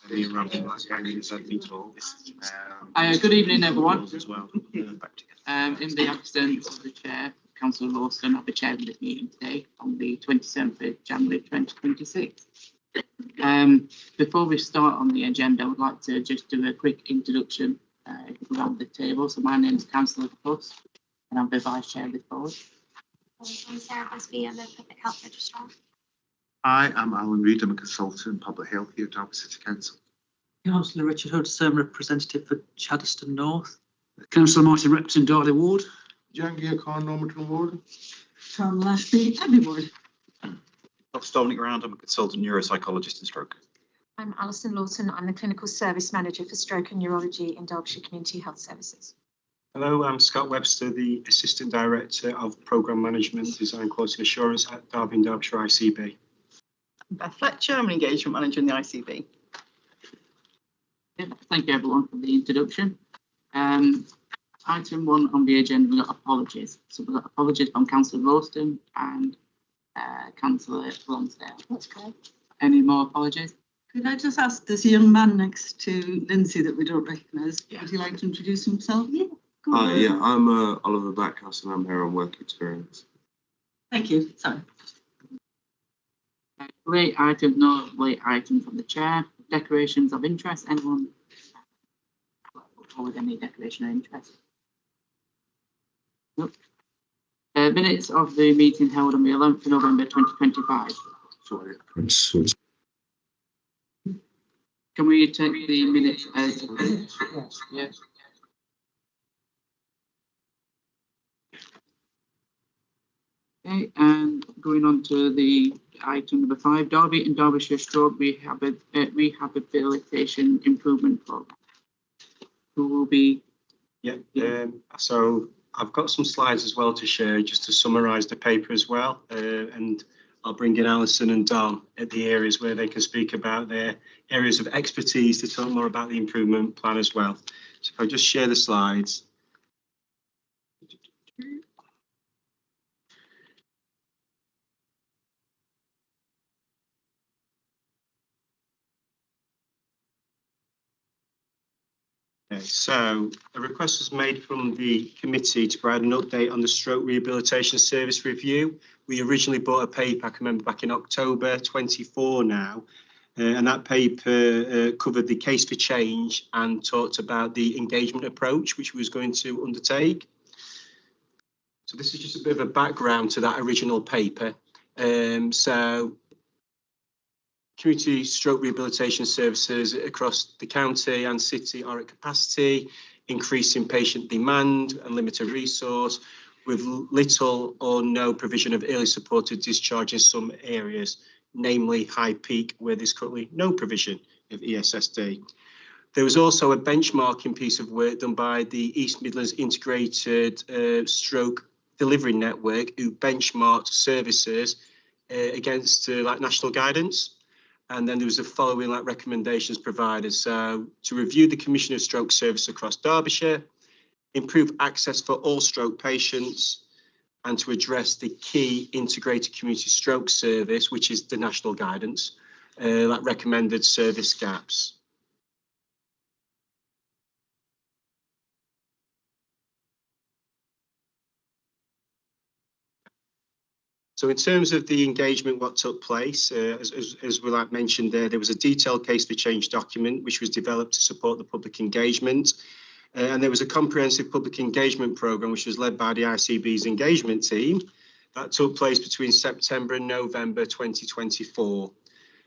Good evening, everyone. In the absence of the chair, Councillor Lawson, I'll be chairing this meeting today on the 27th of January 2026. Before we start on the agenda, I would like to just do a quick introduction around the table. So my name is Councillor Fuss, and I'm the Vice Chair of the board. I'm Sarah Busby, I'm the Public Health Registrar. Hi, I'm Alan Reid. I'm a consultant in public health here at Derby City Council. Councillor Richard Hudson, representative for Chaddeston North. Councillor Martin, representing Darley Ward. Jangir Khan, Normanton Ward. Tom Lashby, Abbey Ward. Dr. Dominic Round, I'm a consultant neuropsychologist in stroke. I'm Alison Lawton, I'm the Clinical Service Manager for Stroke and Neurology in Derbyshire Community Health Services. Hello, I'm Scott Webster, the Assistant Director of Programme Management, Design Quality Assurance at Derby and Derbyshire ICB. Beth Fletcher, I'm an Engagement Manager in the ICB. Yeah, thank you everyone for the introduction. Item 1 on the agenda, we've got apologies. So we've got apologies from Councillor Ralston and Councillor Lonsdale. That's correct. Any more apologies? Could I just ask, there's a young man next to Lindsay that we don't recognise. Yeah. Would you like to introduce himself? Yeah. Yeah, I'm Oliver Backhouse and I'm here on work experience. Thank you. Sorry. Late items, no late items from the chair. Declarations of interest. Anyone put forward any declaration of interest? Nope. Minutes of the meeting held on the 11th of November 2025. Sorry. Can we take the minutes as? Yes. Okay, and going on to the item number 5, Derby and Derbyshire Stroke Rehabilitation Improvement Programme. Who will be? So I've got some slides as well to share, just to summarise the paper as well, and I'll bring in Alison and Don at the areas where they can speak about their areas of expertise to talk more about the improvement plan as well. So if I just share the slides. Okay, so a request was made from the committee to provide an update on the stroke rehabilitation service review. We originally bought a paper, I can remember, back in October 24 now, and that paper covered the case for change and talked about the engagement approach which we was going to undertake. So this is just a bit of a background to that original paper. So community stroke rehabilitation services across the county and city are at capacity, increasing patient demand and limited resource, with little or no provision of early supported discharge in some areas, namely High Peak, where there's currently no provision of ESSD. There was also a benchmarking piece of work done by the East Midlands Integrated Stroke Delivery Network, who benchmarked services against national guidance. And then there was the following recommendations provided. So to review the Commission of Stroke Service across Derbyshire, improve access for all stroke patients, and to address the key integrated community stroke service, which is the national guidance, recommended service gaps. So in terms of the engagement, what took place, as we mentioned there was a detailed case for change document which was developed to support the public engagement. And there was a comprehensive public engagement programme which was led by the ICB's engagement team. That took place between September and November 2024.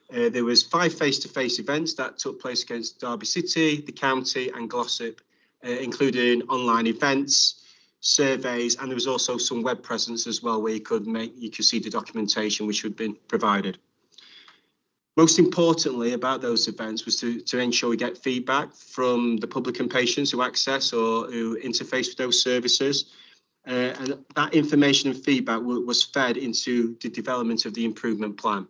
There was 5 face-to-face events that took place against Derby City, the county and Glossop, including online events, surveys, and there was also some web presence as well where you could see the documentation which had been provided. Most importantly about those events was to ensure we get feedback from the public and patients who access or who interface with those services, and that information and feedback was fed into the development of the improvement plan.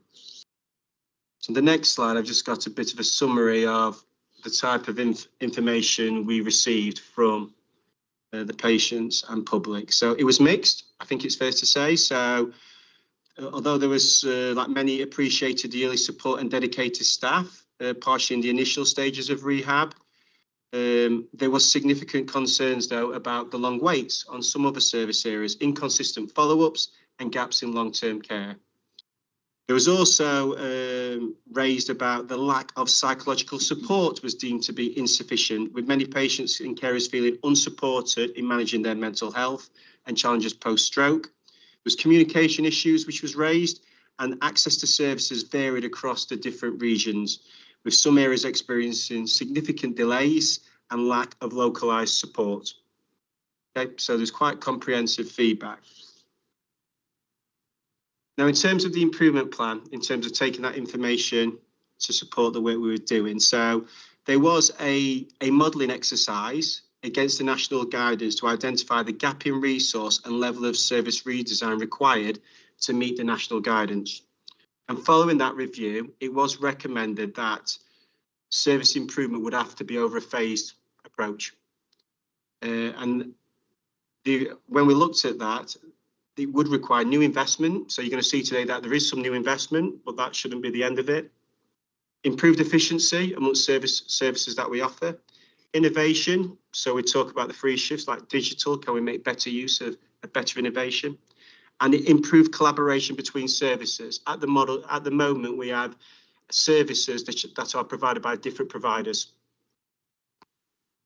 So the next slide, I've just got a bit of a summary of the type of information we received from the patients and public. So it was mixed, I think it's fair to say. So although there was many appreciated the early support and dedicated staff, partially in the initial stages of rehab. There was significant concerns, though, about the long waits on some other service areas, inconsistent follow-ups and gaps in long-term care. There was also raised about the lack of psychological support was deemed to be insufficient, with many patients and carers feeling unsupported in managing their mental health and challenges post-stroke. There was communication issues which was raised, and access to services varied across the different regions, with some areas experiencing significant delays and lack of localised support. Okay, so there's quite comprehensive feedback. Now, in terms of the improvement plan, in terms of taking that information to support the work we were doing, so there was a modelling exercise against the national guidance to identify the gap in resource and level of service redesign required to meet the national guidance. And following that review, it was recommended that service improvement would have to be over a phased approach. When we looked at that, it would require new investment. So you're going to see today that there is some new investment, but that shouldn't be the end of it. Improved efficiency amongst services that we offer. Innovation. So we talk about the free shifts like digital. Can we make better use of better innovation? And improved collaboration between services. At the moment, we have services that are provided by different providers.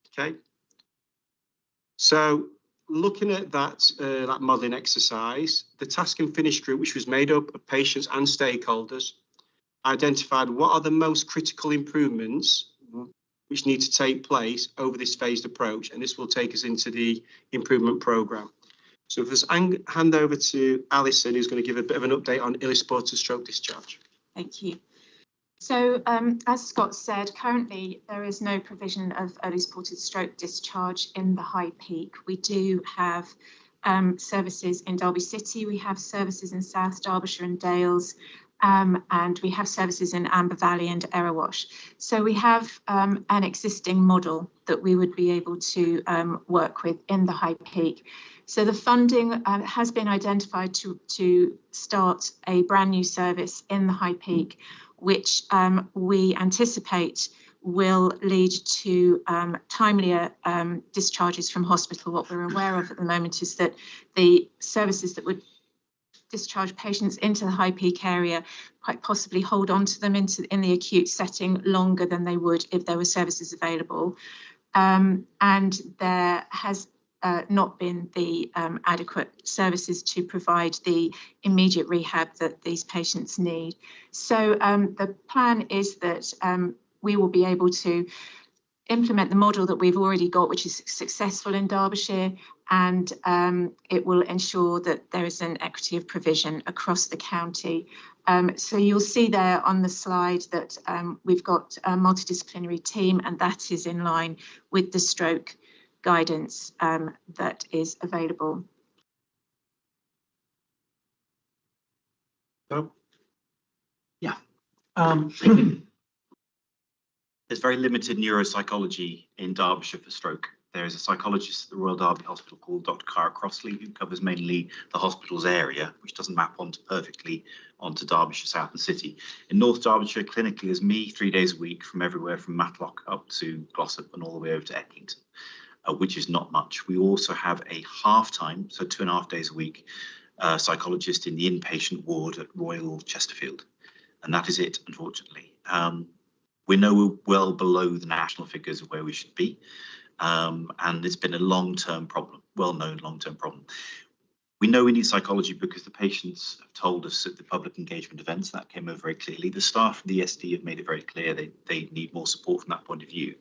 Okay. So looking at that modelling exercise, the task and finish group, which was made up of patients and stakeholders, identified what are the most critical improvements which need to take place over this phased approach, and this will take us into the improvement programme. So if I hand over to Alison, who's going to give a bit of an update on early supported stroke discharge. Thank you. So as Scott said, currently there is no provision of early supported stroke discharge in the High Peak. We do have services in Derby City, we have services in South Derbyshire and Dales, and we have services in Amber Valley and Erewash. So we have an existing model that we would be able to work with in the High Peak. So the funding has been identified to start a brand new service in the High Peak, which we anticipate will lead to timelier discharges from hospital. What we're aware of at the moment is that the services that would discharge patients into the High Peak area quite possibly hold on to them in the acute setting longer than they would if there were services available. And there has not been the adequate services to provide the immediate rehab that these patients need. So the plan is that we will be able to implement the model that we've already got, which is successful in Derbyshire, and it will ensure that there is an equity of provision across the county. So you'll see there on the slide that we've got a multidisciplinary team, and that is in line with the stroke guidance that is available. Oh. Yeah. There's very limited neuropsychology in Derbyshire for stroke. There is a psychologist at the Royal Derby Hospital called Dr. Cara Crossley, who covers mainly the hospital's area, which doesn't map perfectly onto Derbyshire South and City. In North Derbyshire, clinically, there's me 3 days a week from everywhere from Matlock up to Glossop and all the way over to Eckington, which is not much. We also have a half-time, so 2.5 days a week, psychologist in the inpatient ward at Royal Chesterfield. And that is it, unfortunately. We know we're well below the national figures of where we should be. And it's been a long-term problem, well-known long-term problem. We know we need psychology because the patients have told us at the public engagement events that came over very clearly. The staff from the ESD have made it very clear they need more support from that point of view.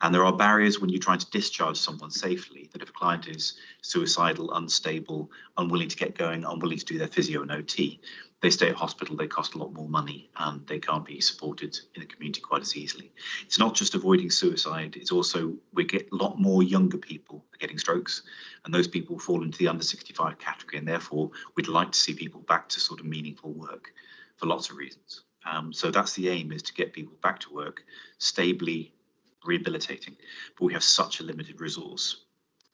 And there are barriers when you're trying to discharge someone safely, that if a client is suicidal, unstable, unwilling to get going, unwilling to do their physio and OT, they stay at hospital, they cost a lot more money, and they can't be supported in the community quite as easily. It's not just avoiding suicide, it's also we get a lot more younger people getting strokes, and those people fall into the under 65 category, and therefore we'd like to see people back to sort of meaningful work for lots of reasons. So that's the aim, is to get people back to work, stably rehabilitating, but we have such a limited resource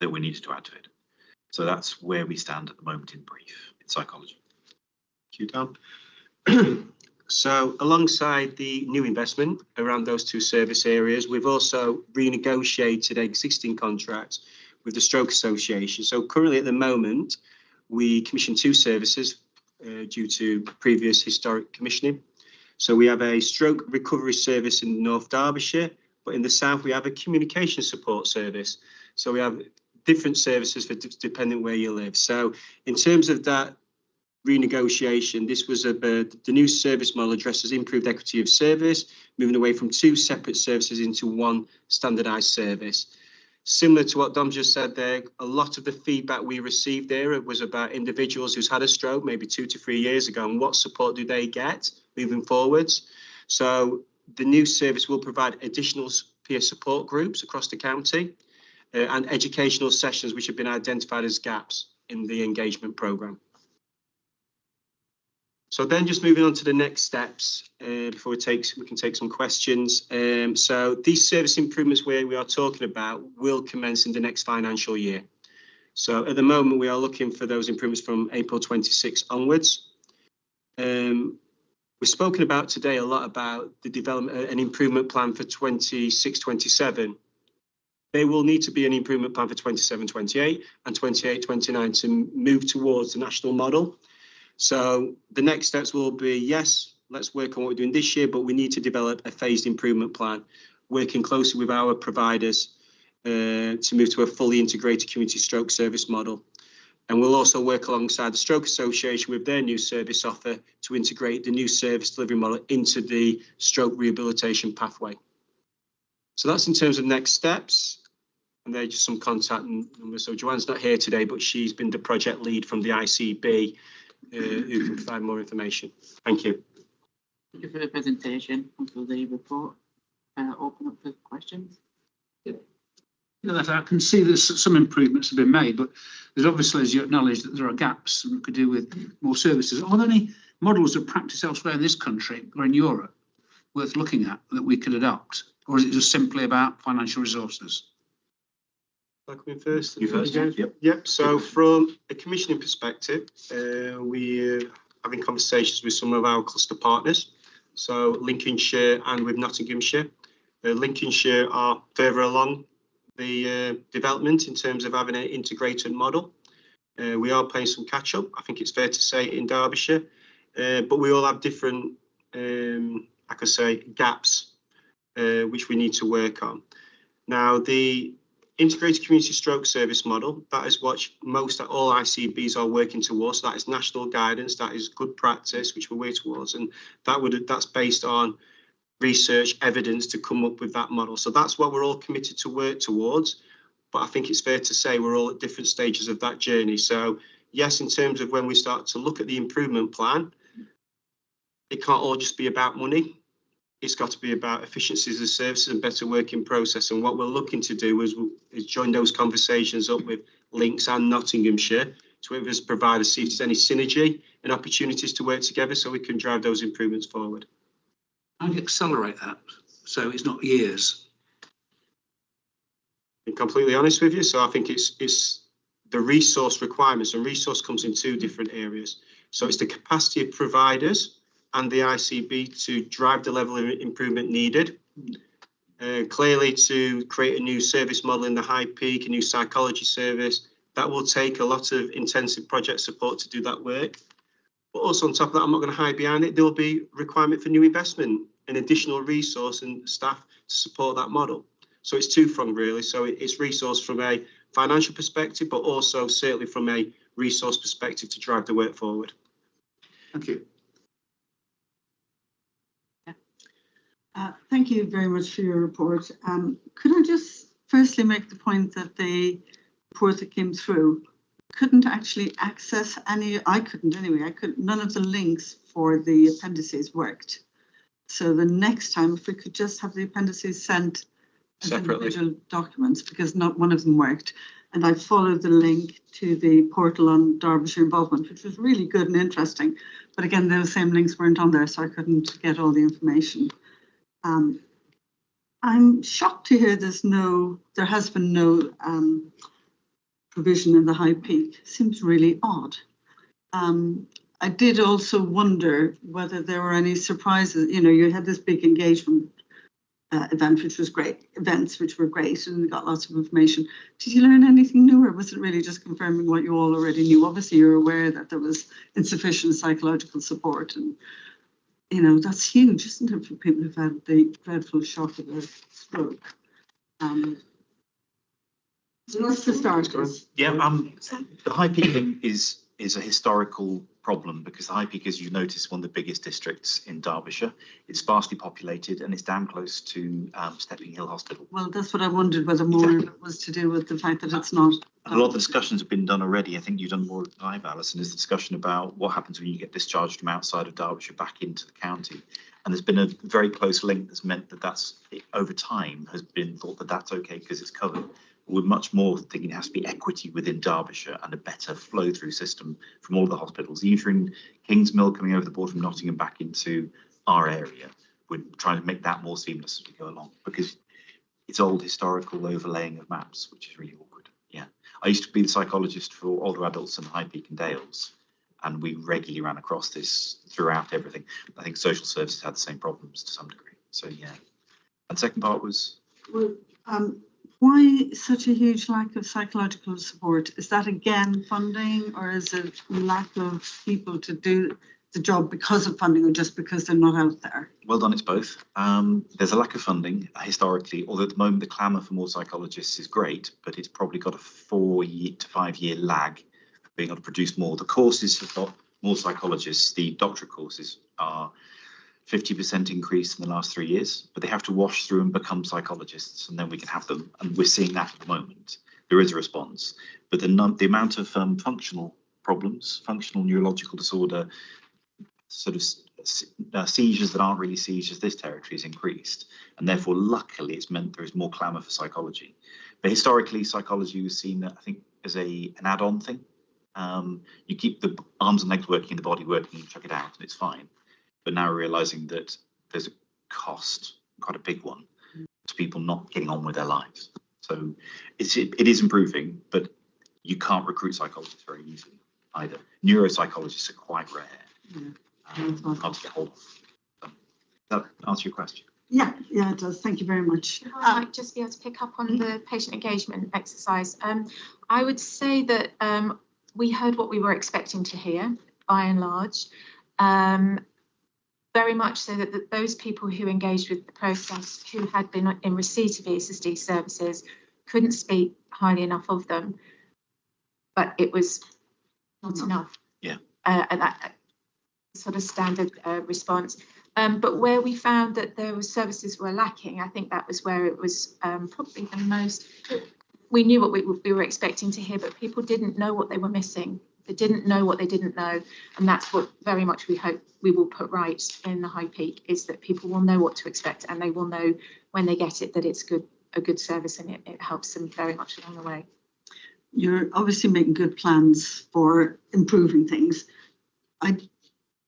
that we needed to add to it. So that's where we stand at the moment in brief, in psychology. Thank you, Dan. So alongside the new investment around those two service areas, we've also renegotiated existing contracts with the Stroke Association. So currently at the moment, we commission two services due to previous historic commissioning. So we have a stroke recovery service in North Derbyshire, but in the south we have a communication support service. So we have different services for depending where you live. So in terms of that renegotiation, this was the new service model addresses improved equity of service, moving away from two separate services into one standardised service. Similar to what Dom just said there, a lot of the feedback we received there was about individuals who's had a stroke maybe 2 to 3 years ago, and what support do they get moving forwards. So the new service will provide additional peer support groups across the county and educational sessions which have been identified as gaps in the engagement programme. So then just moving on to the next steps before we can take some questions. So these service improvements we are talking about will commence in the next financial year. So at the moment, we are looking for those improvements from April 26 onwards. We've spoken about today a lot about the development and improvement plan for 26-27. There will need to be an improvement plan for 27-28 and 28-29 to move towards the national model. So the next steps will be, yes, let's work on what we're doing this year, but we need to develop a phased improvement plan, working closely with our providers to move to a fully integrated community stroke service model. And we'll also work alongside the Stroke Association with their new service offer to integrate the new service delivery model into the stroke rehabilitation pathway. So that's in terms of next steps. And they're just some contact numbers. So Joanne's not here today, but she's been the project lead from the ICB. Who can provide more information. Thank you. Thank you for the presentation and for the report. Open up for questions. Yeah, that I can see there's some improvements have been made, but there's obviously, as you acknowledge, that there are gaps and we could do with more services. Are there any models of practice elsewhere in this country or in Europe worth looking at that we could adopt? Or is it just simply about financial resources? I'll come in first. You first. Yep. So from a commissioning perspective, we're having conversations with some of our cluster partners. So Lincolnshire and with Nottinghamshire. Lincolnshire are further along the development in terms of having an integrated model. We are playing some catch up, I think it's fair to say, in Derbyshire. But we all have different, I could say, gaps which we need to work on. Now, the integrated community stroke service model, that is what all ICBs are working towards. So that is national guidance, that is good practice, which we're working towards, and that's based on research evidence to come up with that model. So that's what we're all committed to work towards. But I think it's fair to say we're all at different stages of that journey. So yes, in terms of when we start to look at the improvement plan, it can't all just be about money. It's got to be about efficiencies of services and better working process. And what we're looking to do is join those conversations up with Links and Nottinghamshire to provide us, see if there's any synergy and opportunities to work together so we can drive those improvements forward. How do you accelerate that so it's not years? Being completely honest with you, so I think it's the resource requirements, and resource comes in two different areas. So it's the capacity of providers and the ICB to drive the level of improvement needed. Clearly, to create a new service model in the High Peak, a new psychology service, that will take a lot of intensive project support to do that work. But also on top of that, I'm not going to hide behind it, there will be requirement for new investment and additional resource and staff to support that model. So it's two-pronged really. So it's resource from a financial perspective, but also certainly from a resource perspective to drive the work forward. Thank you. Thank you very much for your report. Could I just firstly make the point that the report that came through couldn't actually access any, I couldn't anyway, none of the links for the appendices worked. So the next time, if we could just have the appendices sent as separately individual documents, because not one of them worked. And I followed the link to the portal on Derbyshire involvement, which was really good and interesting. But again, those same links weren't on there, so I couldn't get all the information. I'm shocked to hear there has been no provision in the High Peak. Seems really odd. I did also wonder whether there were any surprises. You know, you had this big engagement event, which was great, events which were great, and we got lots of information. Did you learn anything new, or was it really just confirming what you all already knew? Obviously, you're aware that there was insufficient psychological support, and you know that's huge, isn't it, for people who've had the dreadful shock of a stroke? So that's the start. Yeah, the high peak thing is a historical problem because the high peak, as you notice, one of the biggest districts in Derbyshire. It's sparsely populated and it's damn close to Stepping Hill Hospital. Well, that's what I wondered, whether more of it was to do with the fact that it's not. And a lot of the discussions have been done already. I think you've done more than I've, Alison, is the discussion about what happens when you get discharged from outside of Derbyshire back into the county. And there's been a very close link that's meant that over time has been thought that that's okay because it's covered. We're much more thinking it has to be equity within Derbyshire and a better flow through system from all the hospitals. Even Kingsmill coming over the border from Nottingham back into our area, we're trying to make that more seamless as we go along because it's old historical overlaying of maps, which is really awkward. Yeah, I used to be the psychologist for older adults in High Peak and Dales, and we regularly ran across this throughout everything. I think social services had the same problems to some degree. So yeah, and second part was. Well, why such a huge lack of psychological support? Is that again funding, or is it lack of people to do the job because of funding, or just because they're not out there? Well done, it's both. There's a lack of funding historically, although at the moment the clamour for more psychologists is great, but it's probably got a 4 to 5 year lag for being able to produce more. The courses have got more psychologists. The doctorate courses are 50% increase in the last 3 years, but they have to wash through and become psychologists, and then we can have them. And we're seeing that at the moment. There is a response, but the amount of functional problems, functional neurological disorder, sort of seizures that aren't really seizures, this territory is increased, and therefore, luckily, it's meant there is more clamour for psychology. But historically, psychology was seen, I think, as an add-on thing. You keep the arms and legs working, the body working, you chuck it out, and it's fine. But now we're realising that there's a cost, quite a big one, to people not getting on with their lives. So it is improving, but you can't recruit psychologists very easily either. Neuropsychologists are quite rare. Hard to get hold of. Does that answer your question? Yeah, it does. Thank you very much. I might just be able to pick up on the patient engagement exercise. I would say that we heard what we were expecting to hear, by and large. Very much so that those people who engaged with the process, who had been in receipt of ESSD services, couldn't speak highly enough of them, but it was not enough. Yeah. That sort of standard response. But where we found that there were services were lacking, I think that was where it was probably the most. We knew what we were expecting to hear, but people didn't know what they were missing. They didn't know what they didn't know, and that's what very much we hope we will put right in the High Peak, is that people will know what to expect, and they will know when they get it that it's a good service, and it helps them very much along the way. You're obviously making good plans for improving things. I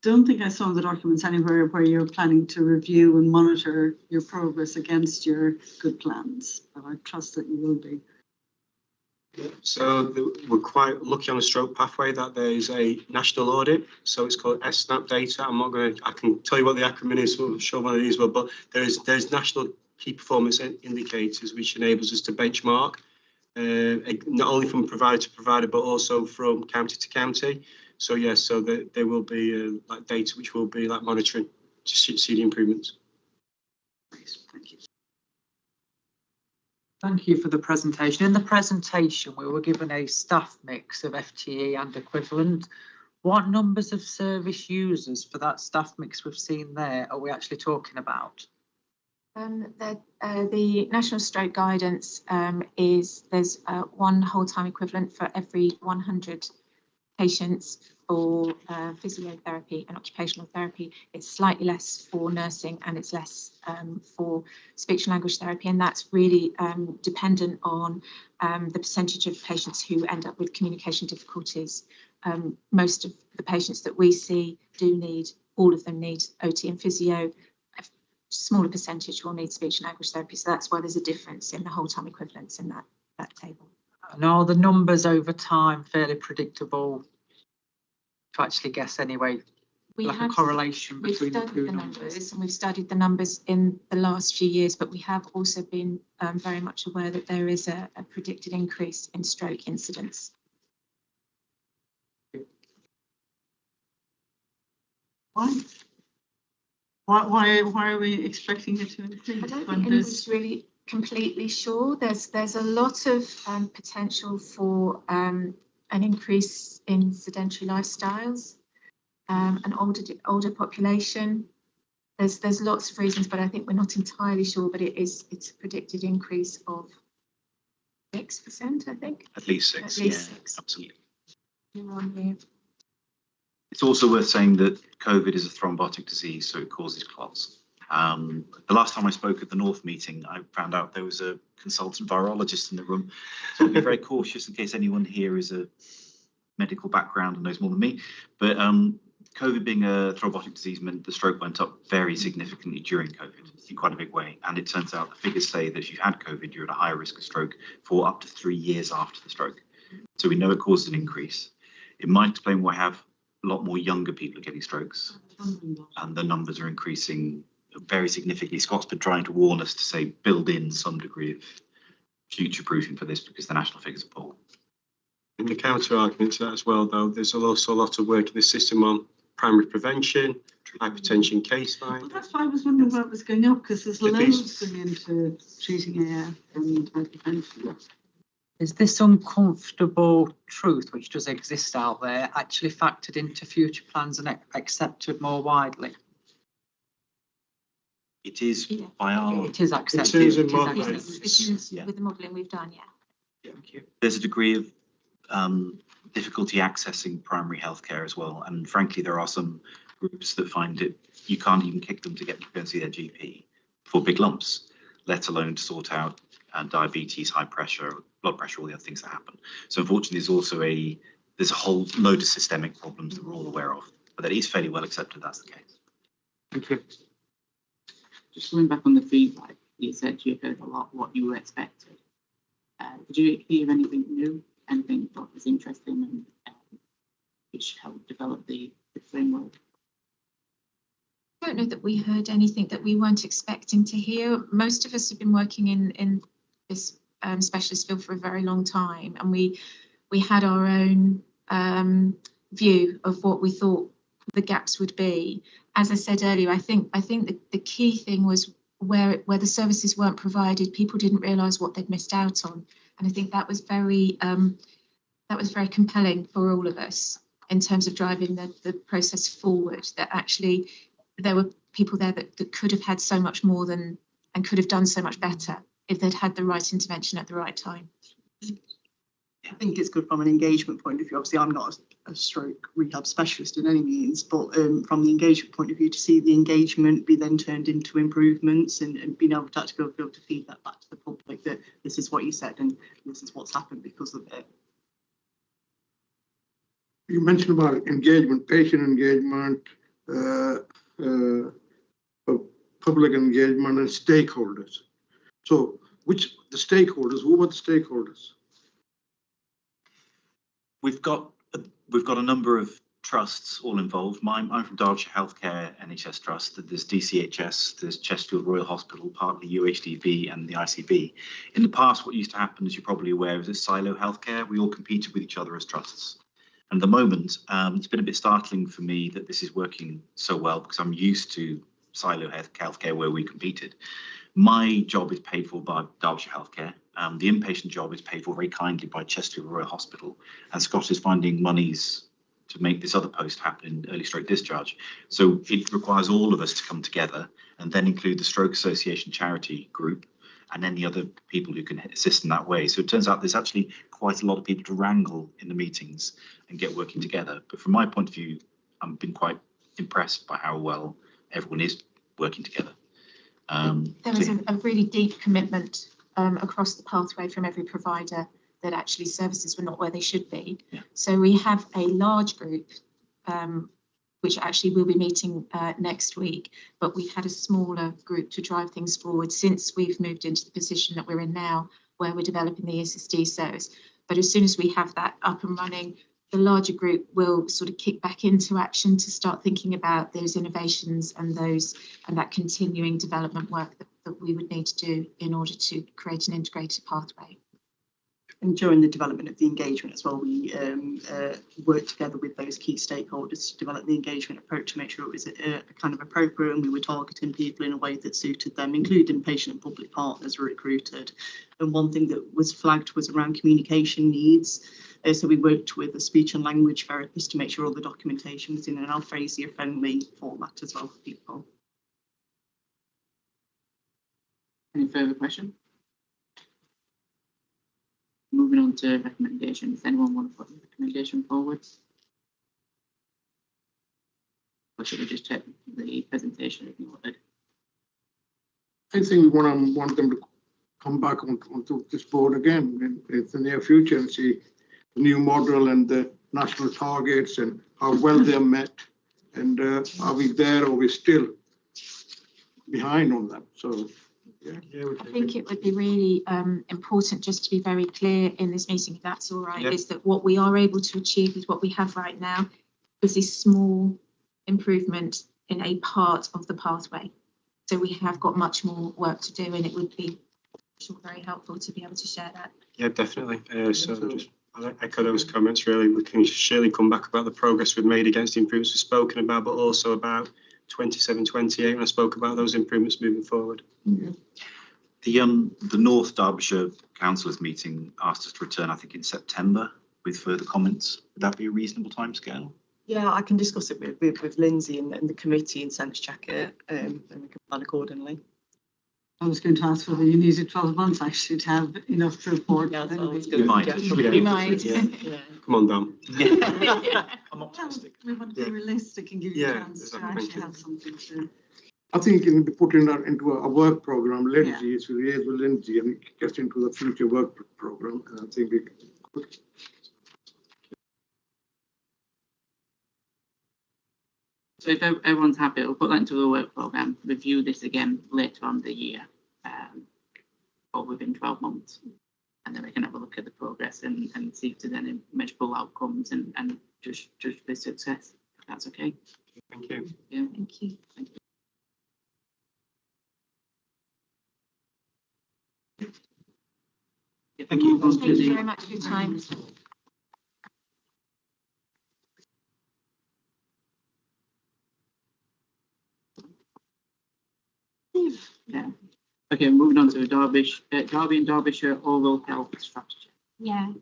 don't think I saw in the documents anywhere where you're planning to review and monitor your progress against your good plans, but I trust that you will be. So we're quite lucky on the stroke pathway that there is a national audit. So it's called SNAP data. I can tell you what the acronym is, so I'm sure what it is, but there's national key performance indicators, which enables us to benchmark, not only from provider to provider, but also from county to county. So yes, so there will be like data which will be like monitoring to see the improvements. Thank you. Thank you for the presentation. In the presentation, we were given a staff mix of FTE and equivalent. What numbers of service users for that staff mix we've seen there are we actually talking about? The National Stroke Guidance is there's one whole-time equivalent for every 100 patients for physiotherapy and occupational therapy. It's slightly less for nursing, and it's less for speech and language therapy, and that's really dependent on the percentage of patients who end up with communication difficulties. Most of the patients that we see all of them need OT and physio. A smaller percentage will need speech and language therapy, so that's why there's a difference in the whole-time equivalents in that table. And are the numbers over time fairly predictable to actually guess anyway, We like a have correlation We've between the studied two the numbers? numbers and we've studied the numbers in the last few years, but we have also been very much aware that there is a predicted increase in stroke incidence. Why? Why are we expecting it to increase? I don't when think there's- anybody's really completely sure. There's a lot of potential for an increase in sedentary lifestyles, an older population. There's lots of reasons, but I think we're not entirely sure. But it's a predicted increase of 6%, I think. At least six, At least yeah, 6. absolutely. Year on year. It's also worth saying that COVID is a thrombotic disease, so it causes clots. The last time I spoke at the North meeting, I found out there was a consultant virologist in the room. So I'll be very cautious in case anyone here is a medical background and knows more than me. But COVID being a thrombotic disease meant the stroke went up very significantly during COVID in quite a big way. And it turns out the figures say that if you've had COVID, you're at a higher risk of stroke for up to 3 years after the stroke. So we know it causes an increase. It might explain why I have a lot more younger people are getting strokes and the numbers are increasing very significantly. Scott's been trying to warn us to say build in some degree of future proofing for this because the national figures are poor. In the counter argument to that as well, though, there's also a lot of work in the system on primary prevention, hypertension case line. Well, that's why I was wondering why it was going up, because there's It loads is. going into treating AF and hypertension. Is this uncomfortable truth, which does exist out there, actually factored into future plans and accepted more widely? It is Yeah. by our, It is accepted. terms of it is modelling. accepted. It is Yeah. with the modelling we've done, yeah. Thank you. there's a degree of difficulty accessing primary healthcare as well. And frankly, there are some groups that find it, you can't even kick them to go and see their GP for big lumps, let alone to sort out diabetes, high pressure, blood pressure, all the other things that happen. So unfortunately, there's a whole load of systemic problems that we're all aware of, but that is fairly well accepted that's the case. Thank you. Just going back on the feedback, you said you heard a lot what you were expected. Did you hear anything new, anything that was interesting and which helped develop the framework? I don't know that we heard anything that we weren't expecting to hear. Most of us have been working in this specialist field for a very long time, and we had our own view of what we thought the gaps would be. As I said earlier, I think the key thing was where the services weren't provided, people didn't realise what they'd missed out on, and I think that was very compelling for all of us in terms of driving the process forward. That actually there were people there that could have had so much more than and could have done so much better if they'd had the right intervention at the right time. I think it's good from an engagement point of view. Obviously, I'm not a stroke rehab specialist in any means, but from the engagement point of view, to see the engagement be then turned into improvements and being able to actually be able to feed that back to the public that this is what you said and this is what's happened because of it. You mentioned about engagement, patient engagement, public engagement and stakeholders. So the stakeholders, who are the stakeholders? We've got a number of trusts all involved. I'm from Derbyshire Healthcare NHS Trust. There's DCHS, there's Chesterfield Royal Hospital, partly UHDB and the ICB. In the past, what used to happen, as you're probably aware, is that silo healthcare, we all competed with each other as trusts. And at the moment, it's been a bit startling for me that this is working so well because I'm used to silo healthcare where we competed. My job is paid for by Derbyshire Healthcare. The inpatient job is paid for very kindly by Chesterfield Royal Hospital, and Scott is finding monies to make this other post happen in early stroke discharge. So it requires all of us to come together and then include the Stroke Association charity group and any other people who can assist in that way. So it turns out there's actually quite a lot of people to wrangle in the meetings and get working together. But from my point of view, I've been quite impressed by how well everyone is working together. There was a really deep commitment across the pathway from every provider that actually services were not where they should be. Yeah. So we have a large group, which actually will be meeting next week, but we've had a smaller group to drive things forward since we've moved into the position that we're in now, where we're developing the ESSD service. But as soon as we have that up and running, the larger group will sort of kick back into action to start thinking about those innovations and that continuing development work that we would need to do in order to create an integrated pathway. And during the development of the engagement as well, we worked together with those key stakeholders to develop the engagement approach to make sure it was a kind of appropriate, and we were targeting people in a way that suited them, including patient and public partners were recruited. And one thing that was flagged was around communication needs. So we worked with a speech and language therapist to make sure all the documentation was in an aphasia-friendly format as well for people. Any further questions? Moving on to recommendations. Anyone want to put a recommendation forward? Or should we just check the presentation if you wanted? I think we want them to come back onto this board again in the near future and see the new model and the national targets and how well they're met, and are we there or are we still behind on that? So yeah. I think it would be really important just to be very clear in this meeting, if that's all right, is that what we are able to achieve with what we have right now is a small improvement in a part of the pathway. So we have got much more work to do, and it would be very helpful to be able to share that. Yeah, definitely. So just I echo those comments really. We can surely come back about the progress we've made against the improvements we've spoken about, but also about 27-28 when I spoke about those improvements moving forward. Yeah. The North Derbyshire Councillors meeting asked us to return, I think, in September with further comments. Would that be a reasonable timescale? Yeah, I can discuss it with Lindsay and the committee and sense check it, and we can plan accordingly. I was going to ask whether you needed 12 months actually to have enough to report. Yeah, Anyway. You might. You might. Yeah. Come on, Dan. I'm optimistic. We want to be realistic and give you a chance exactly. to actually have something to. I think in putting that into a work program, Lindsay is liaise with Lindsay and get into the future work program, and I think we could. So if everyone's happy, we'll put that into the work programme, review this again later on the year, or within 12 months. And then we can have a look at the progress and see if there's any measurable outcomes and judge the success, if that's okay. Thank you. Yeah. Thank you. Thank you. Thank you. Thank you very much for your time. Yeah. Okay, moving on to Derby and Derbyshire oral health strategy. Yeah.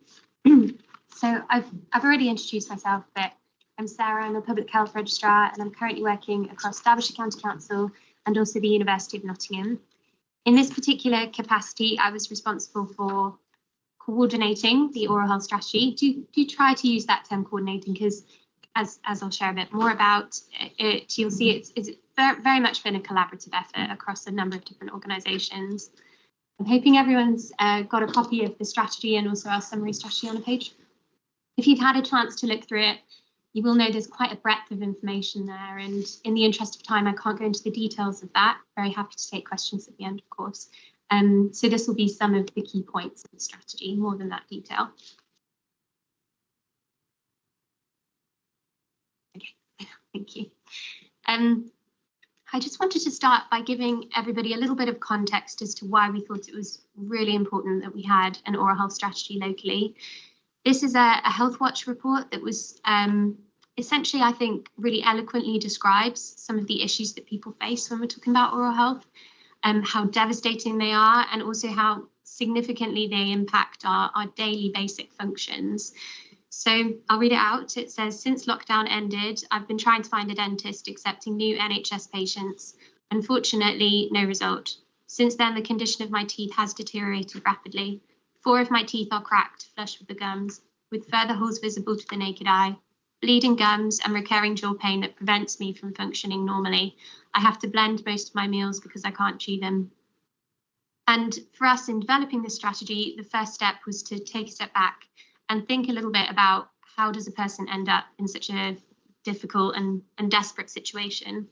So I've already introduced myself, but I'm Sarah. I'm a public health registrar, and I'm currently working across Derbyshire County Council and also the University of Nottingham. In this particular capacity, I was responsible for coordinating the oral health strategy. Do try to use that term coordinating, because as I'll share a bit more about it, you'll see it's very much been a collaborative effort across a number of different organisations. I'm hoping everyone's got a copy of the strategy and also our summary strategy on the page. If you've had a chance to look through it, you will know there's quite a breadth of information there, and in the interest of time, I can't go into the details of that. Very happy to take questions at the end, of course. So this will be some of the key points of the strategy, more than that detail. Okay, thank you. I just wanted to start by giving everybody a little bit of context as to why we thought it was really important that we had an oral health strategy locally. This is a Health Watch report that was essentially, I think, really eloquently describes some of the issues that people face when we're talking about oral health, how devastating they are, and also how significantly they impact our daily basic functions. So I'll read it out. It says, since lockdown ended, I've been trying to find a dentist accepting new NHS patients. Unfortunately, no result. Since then, the condition of my teeth has deteriorated rapidly. 4 of my teeth are cracked, flush with the gums, with further holes visible to the naked eye, bleeding gums and recurring jaw pain that prevents me from functioning normally. I have to blend most of my meals because I can't chew them. And for us in developing this strategy, the first step was to take a step back and think a little bit about how does a person end up in such a difficult and desperate situation.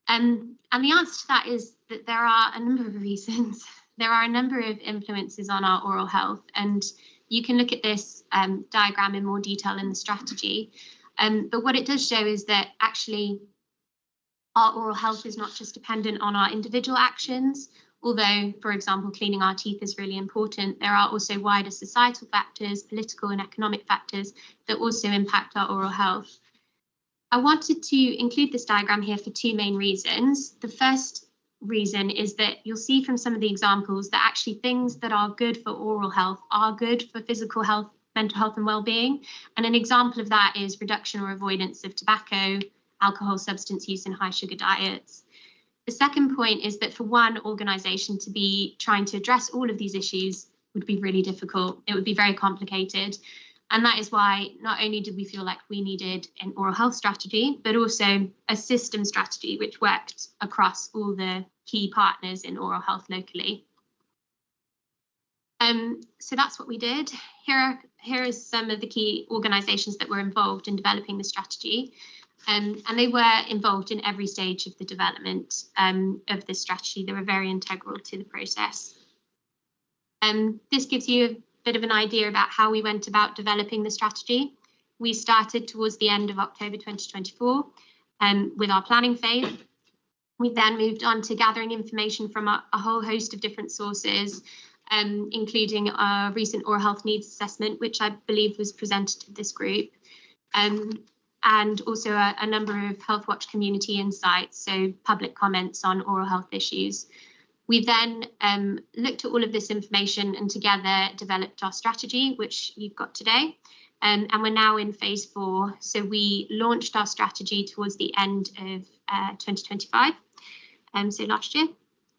And the answer to that is that there are a number of reasons. there are a number of influences on our oral health, and you can look at this diagram in more detail in the strategy. But what it does show is that actually our oral health is not just dependent on our individual actions, although, for example, cleaning our teeth is really important. There are also wider societal factors, political and economic factors that also impact our oral health. I wanted to include this diagram here for two main reasons. The first reason is that you'll see from some of the examples that actually things that are good for oral health are good for physical health, mental health and well-being. And an example of that is reduction or avoidance of tobacco, alcohol, substance use and high sugar diets. The second point is that for one organisation to be trying to address all of these issues would be really difficult. It would be very complicated. And that is why not only did we feel like we needed an oral health strategy, but also a system strategy which worked across all the key partners in oral health locally. So that's what we did. Here are some of the key organisations that were involved in developing the strategy. And they were involved in every stage of the development of this strategy. They were very integral to the process. This gives you a bit of an idea about how we went about developing the strategy. We started towards the end of October 2024 with our planning phase. We then moved on to gathering information from a whole host of different sources, including a recent oral health needs assessment, which I believe was presented to this group, and also a number of Health Watch community insights, so public comments on oral health issues. We then looked at all of this information and together developed our strategy, which you've got today. And we're now in phase 4. So we launched our strategy towards the end of 2025, so last year,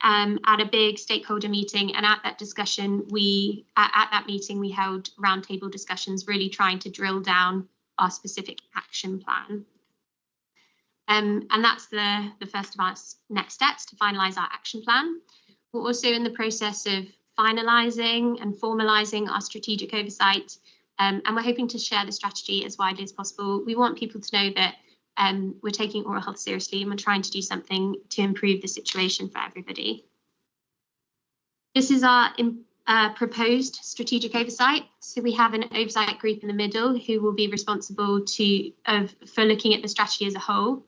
at a big stakeholder meeting. And at that discussion, at that meeting, we held roundtable discussions, really trying to drill down our specific action plan. And that's the first of our next steps to finalise our action plan. We're also in the process of finalising and formalising our strategic oversight, and we're hoping to share the strategy as widely as possible. We want people to know that we're taking oral health seriously and we're trying to do something to improve the situation for everybody. This is our proposed strategic oversight. So we have an oversight group in the middle who will be responsible for looking at the strategy as a whole.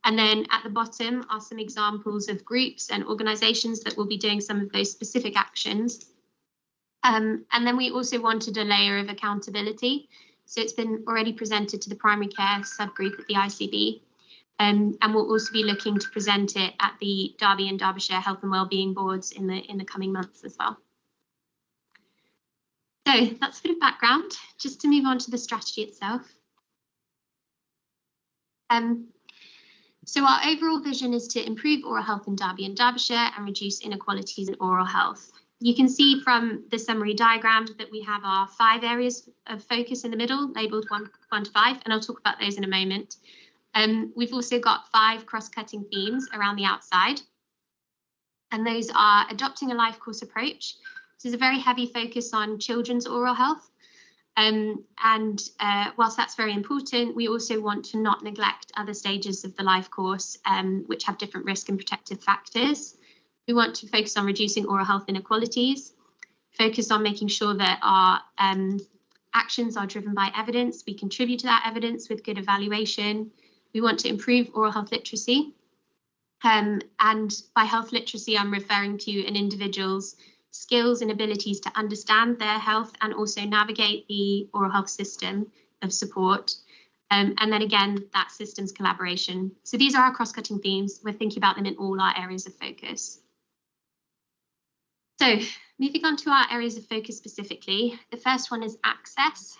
And then at the bottom are some examples of groups and organisations that will be doing some of those specific actions. And then we also wanted a layer of accountability. So it's been already presented to the primary care subgroup at the ICB. And we'll also be looking to present it at the Derby and Derbyshire Health and Wellbeing boards in the coming months as well. So that's a bit of background. Just to move on to the strategy itself. So our overall vision is to improve oral health in Derby and Derbyshire and reduce inequalities in oral health. You can see from the summary diagram that we have our 5 areas of focus in the middle, labelled 1 to 5, and I'll talk about those in a moment. We've also got 5 cross-cutting themes around the outside, and those are adopting a life course approach. So there's a very heavy focus on children's oral health. Whilst that's very important, we also want to not neglect other stages of the life course, which have different risk and protective factors. We want to focus on reducing oral health inequalities, focus on making sure that our actions are driven by evidence. We contribute to that evidence with good evaluation. We want to improve oral health literacy. And by health literacy, I'm referring to an individual's skills and abilities to understand their health and also navigate the oral health system of support. And then again, that systems collaboration. So these are our cross-cutting themes. We're thinking about them in all our areas of focus. So moving on to our areas of focus specifically, the first one is access.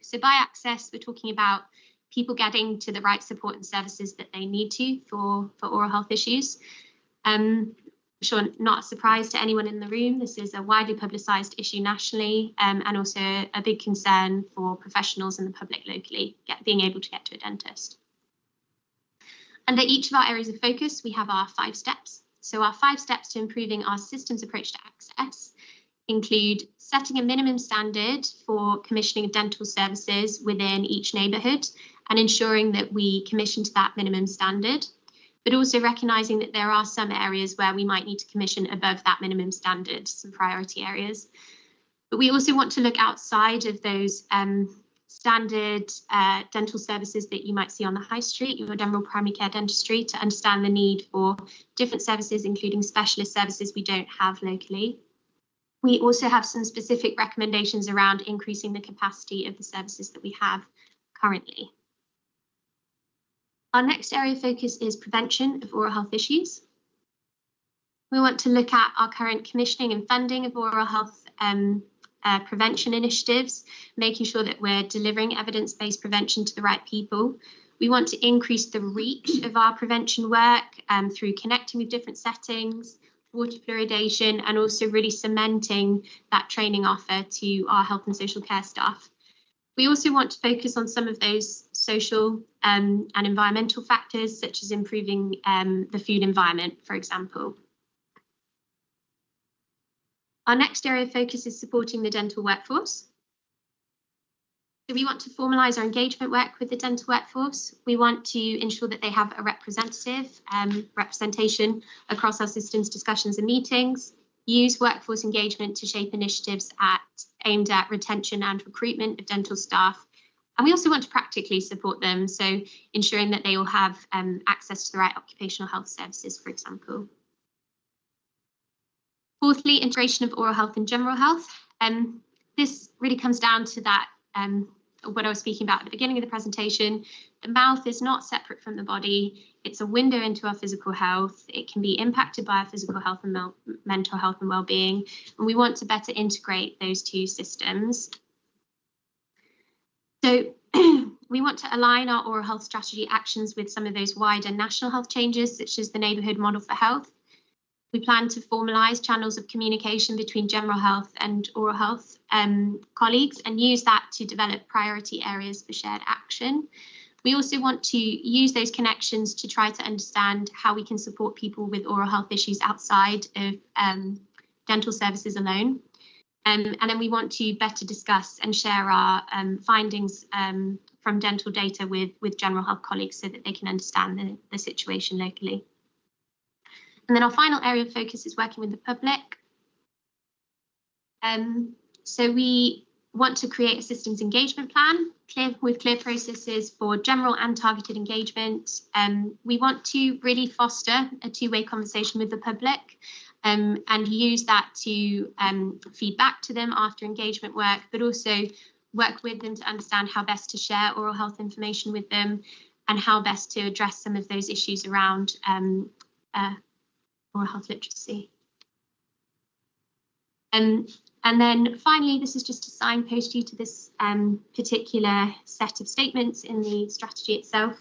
So by access, we're talking about people getting to the right support and services that they need to for oral health issues. Sure, not a surprise to anyone in the room. This is a widely publicised issue nationally, and also a big concern for professionals and the public locally, being able to get to a dentist. Under each of our areas of focus, we have our 5 steps. So our 5 steps to improving our systems approach to access include setting a minimum standard for commissioning of dental services within each neighbourhood and ensuring that we commission to that minimum standard. but also recognising that there are some areas where we might need to commission above that minimum standard, some priority areas. But we also want to look outside of those standard dental services that you might see on the high street, your general primary care dentistry, to understand the need for different services, including specialist services we don't have locally. We also have some specific recommendations around increasing the capacity of the services that we have currently. Our next area of focus is prevention of oral health issues. We want to look at our current commissioning and funding of oral health prevention initiatives, making sure that we're delivering evidence-based prevention to the right people. We want to increase the reach of our prevention work through connecting with different settings, water fluoridation, and also really cementing that training offer to our health and social care staff. We also want to focus on some of those social and environmental factors, such as improving the food environment, for example. Our next area of focus is supporting the dental workforce. So we want to formalise our engagement work with the dental workforce. We want to ensure that they have a representation across our systems, discussions and meetings, use workforce engagement to shape initiatives aimed at retention and recruitment of dental staff. And we also want to practically support them, so ensuring that they all have access to the right occupational health services, for example. Fourthly, integration of oral health and general health. This really comes down to that, what I was speaking about at the beginning of the presentation. The mouth is not separate from the body. It's a window into our physical health. It can be impacted by our physical health and mental health and well-being. And we want to better integrate those two systems. So we want to align our oral health strategy actions with some of those wider national health changes, such as the neighbourhood model for health. We plan to formalise channels of communication between general health and oral health colleagues and use that to develop priority areas for shared action. We also want to use those connections to try to understand how we can support people with oral health issues outside of dental services alone. And then we want to better discuss and share our findings from dental data with general health colleagues so that they can understand the situation locally. And then our final area of focus is working with the public. So we want to create a systems engagement plan with clear processes for general and targeted engagement. We want to really foster a two-way conversation with the public and use that to feed back to them after engagement work, but also work with them to understand how best to share oral health information with them and how best to address some of those issues around oral health literacy. And then finally, this is just to signpost you to this particular set of statements in the strategy itself.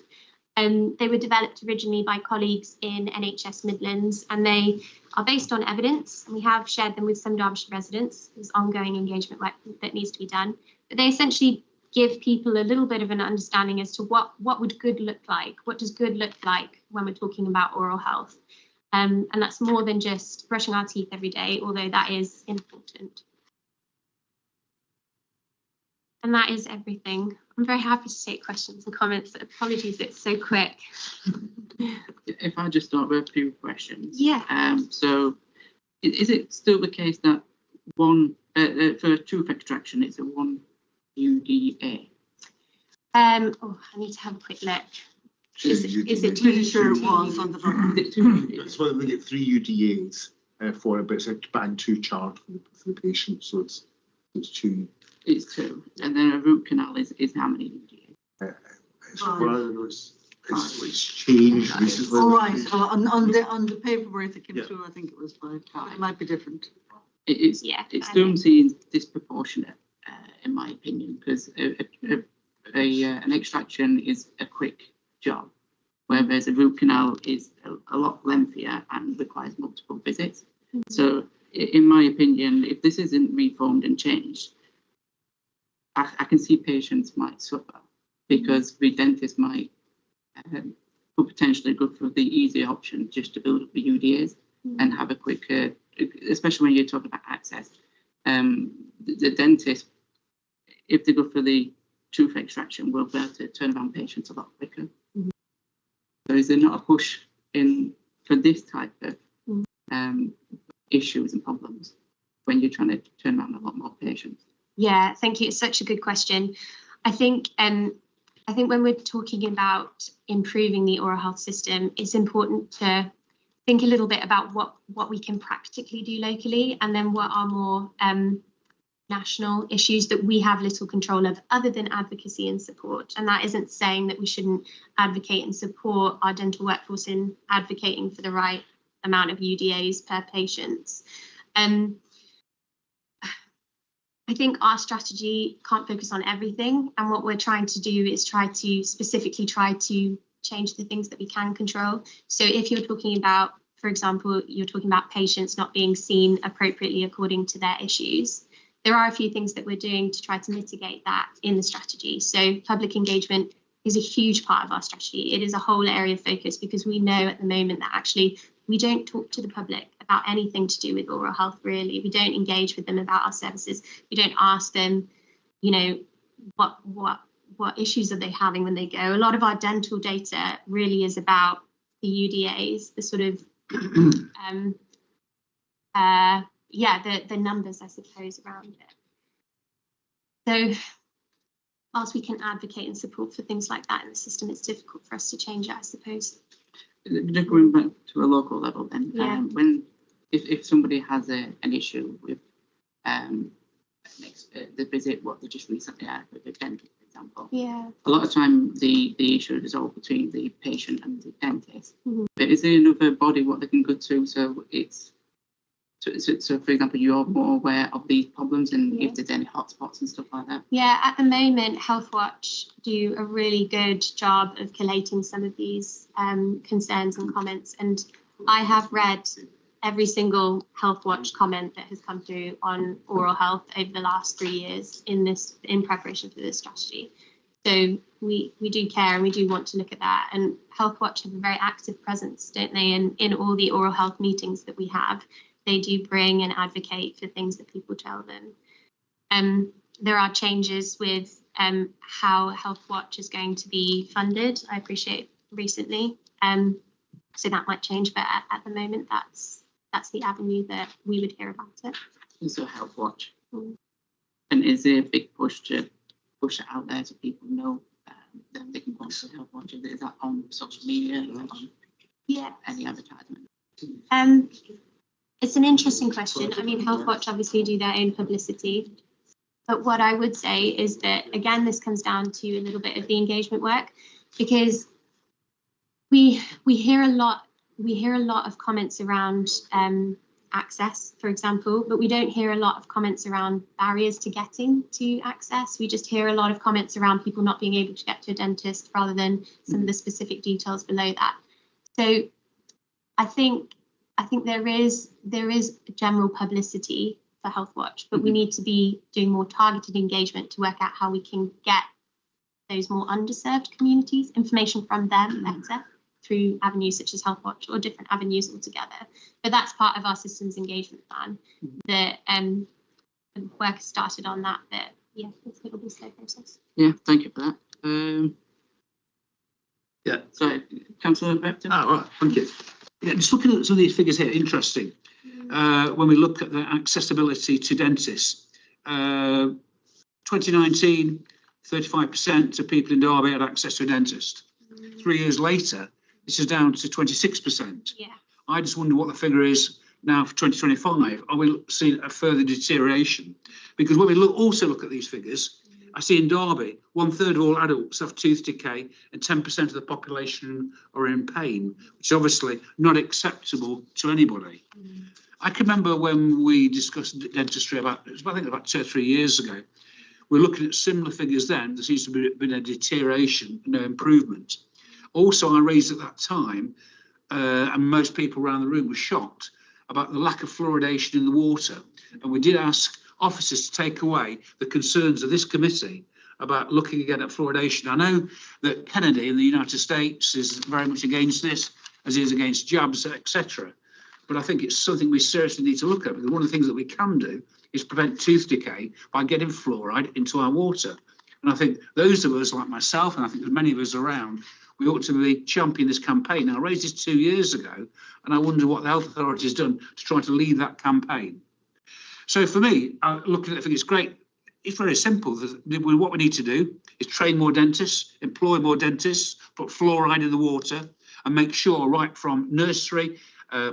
They were developed originally by colleagues in NHS Midlands, and they are based on evidence, and we have shared them with some Derbyshire residents. There's ongoing engagement work that needs to be done, but they essentially give people a little bit of an understanding as to what would good look like. What does good look like when we're talking about oral health? And that's more than just brushing our teeth every day, although that is important. And that is everything. I'm very happy to take questions and comments. Apologies, it's so quick. If I just start with a few questions. Yeah. So is it still the case that one, for tooth extraction, it's a 1 UDA? Oh, I need to have a quick look. Is it Pretty sure it was on the front. That's why we get 3 UDAs for it, but it's a band 2 charge for the patient, so it's 2. It's 2, and then a root canal is how many UDAs? It's changed recently. All right, on the paperwork that came through, I think it was 5. It might be different. It still seems disproportionate, in my opinion, because an extraction is a quick job, whereas a root canal is a lot lengthier and requires multiple visits. Mm-hmm. So, in my opinion, if this isn't reformed and changed, I can see patients might suffer because the dentist might could potentially go for the easier option just to build up the UDAs and have a quick, especially when you're talking about access. The dentist, if they go for the tooth extraction, will be able to turn around patients a lot quicker. Mm-hmm. So is there not a push for this type of issues and problems when you're trying to turn around a lot more patients? Yeah, thank you. It's such a good question. I think when we're talking about improving the oral health system, it's important to think a little bit about what we can practically do locally, and then what are more national issues that we have little control of, other than advocacy and support. And that isn't saying that we shouldn't advocate and support our dental workforce in advocating for the right amount of UDAs per patient. I think our strategy can't focus on everything, and what we're trying to do is try to change the things that we can control. So if you're talking about, for example, you're talking about patients not being seen appropriately according to their issues, there are a few things that we're doing to try to mitigate that in the strategy. So public engagement is a huge part of our strategy. It is a whole area of focus, because we know at the moment that actually we don't talk to the public about anything to do with oral health, really. We don't engage with them about our services. We don't ask them, you know, what issues are they having when they go. A lot of our dental data really is about the UDAs, the sort of the numbers, I suppose, around it. So whilst we can advocate and support for things like that in the system, it's difficult for us to change it, I suppose. Just going back to a local level then, Yeah. If somebody has an issue with the visit, what they just recently had with a dentist, for example. Yeah. A lot of time the issue is all between the patient and the dentist. Mm-hmm. But is there another body what they can go to? So it's so for example, you're more aware of these problems and if there's any hotspots and stuff like that. Yeah, at the moment, Healthwatch do a really good job of collating some of these concerns and comments. And I have read every single Healthwatch comment that has come through on oral health over the last 3 years in preparation for this strategy. So we do care and we do want to look at that. And Healthwatch have a very active presence, don't they? And in all the oral health meetings that we have, they do bring and advocate for things that people tell them. There are changes with how Healthwatch is going to be funded, I appreciate, recently. So that might change, but at the moment, that's the avenue that we would hear about it. And so Healthwatch. And is there a big push to push it out there so people know that they can go to Healthwatch? Is that on social media or on any advertisement? It's an interesting question. I mean, Healthwatch obviously do their own publicity. But what I would say is that, again, this comes down to a little bit of the engagement work, because we hear a lot of comments around access, for example, but we don't hear a lot of comments around barriers to getting to access. We just hear a lot of comments around people not being able to get to a dentist, rather than some of the specific details below that. So I think there is general publicity for Healthwatch, but we need to be doing more targeted engagement to work out how we can get those more underserved communities information from them better through avenues such as Healthwatch or different avenues altogether. But that's part of our systems engagement plan. The work has started on that, but yeah, it'll be a slow process. Yeah, thank you for that. Sorry, Councillor Repton. Right, thank you. Yeah, just looking at some of these figures here, interesting. When we look at the accessibility to dentists, 2019, 35% of people in Derby had access to a dentist. 3 years later, this is down to 26%. Yeah. I just wonder what the figure is now for 2025. Are we seeing a further deterioration? Because when we also look at these figures, I see in Derby, 1/3 of all adults have tooth decay and 10% of the population are in pain, which is obviously not acceptable to anybody. I can remember when we discussed dentistry I think about 2 or 3 years ago, we're looking at similar figures then. There seems to have been a deterioration, no improvement. Also, I raised at that time, and most people around the room were shocked about the lack of fluoridation in the water. And we did ask officers to take away the concerns of this committee about looking again at fluoridation. I know that Kennedy in the United States is very much against this, as he is against jabs, etc. But I think it's something we seriously need to look at, because one of the things that we can do is prevent tooth decay by getting fluoride into our water. And I think those of us like myself, and I think there's many of us around, we ought to be championing this campaign. Now, I raised this 2 years ago, and I wonder what the health authority has done to try to lead that campaign. So for me, looking at it, I think it's great. It's very simple. What we need to do is train more dentists, employ more dentists, put fluoride in the water, and make sure right from nursery,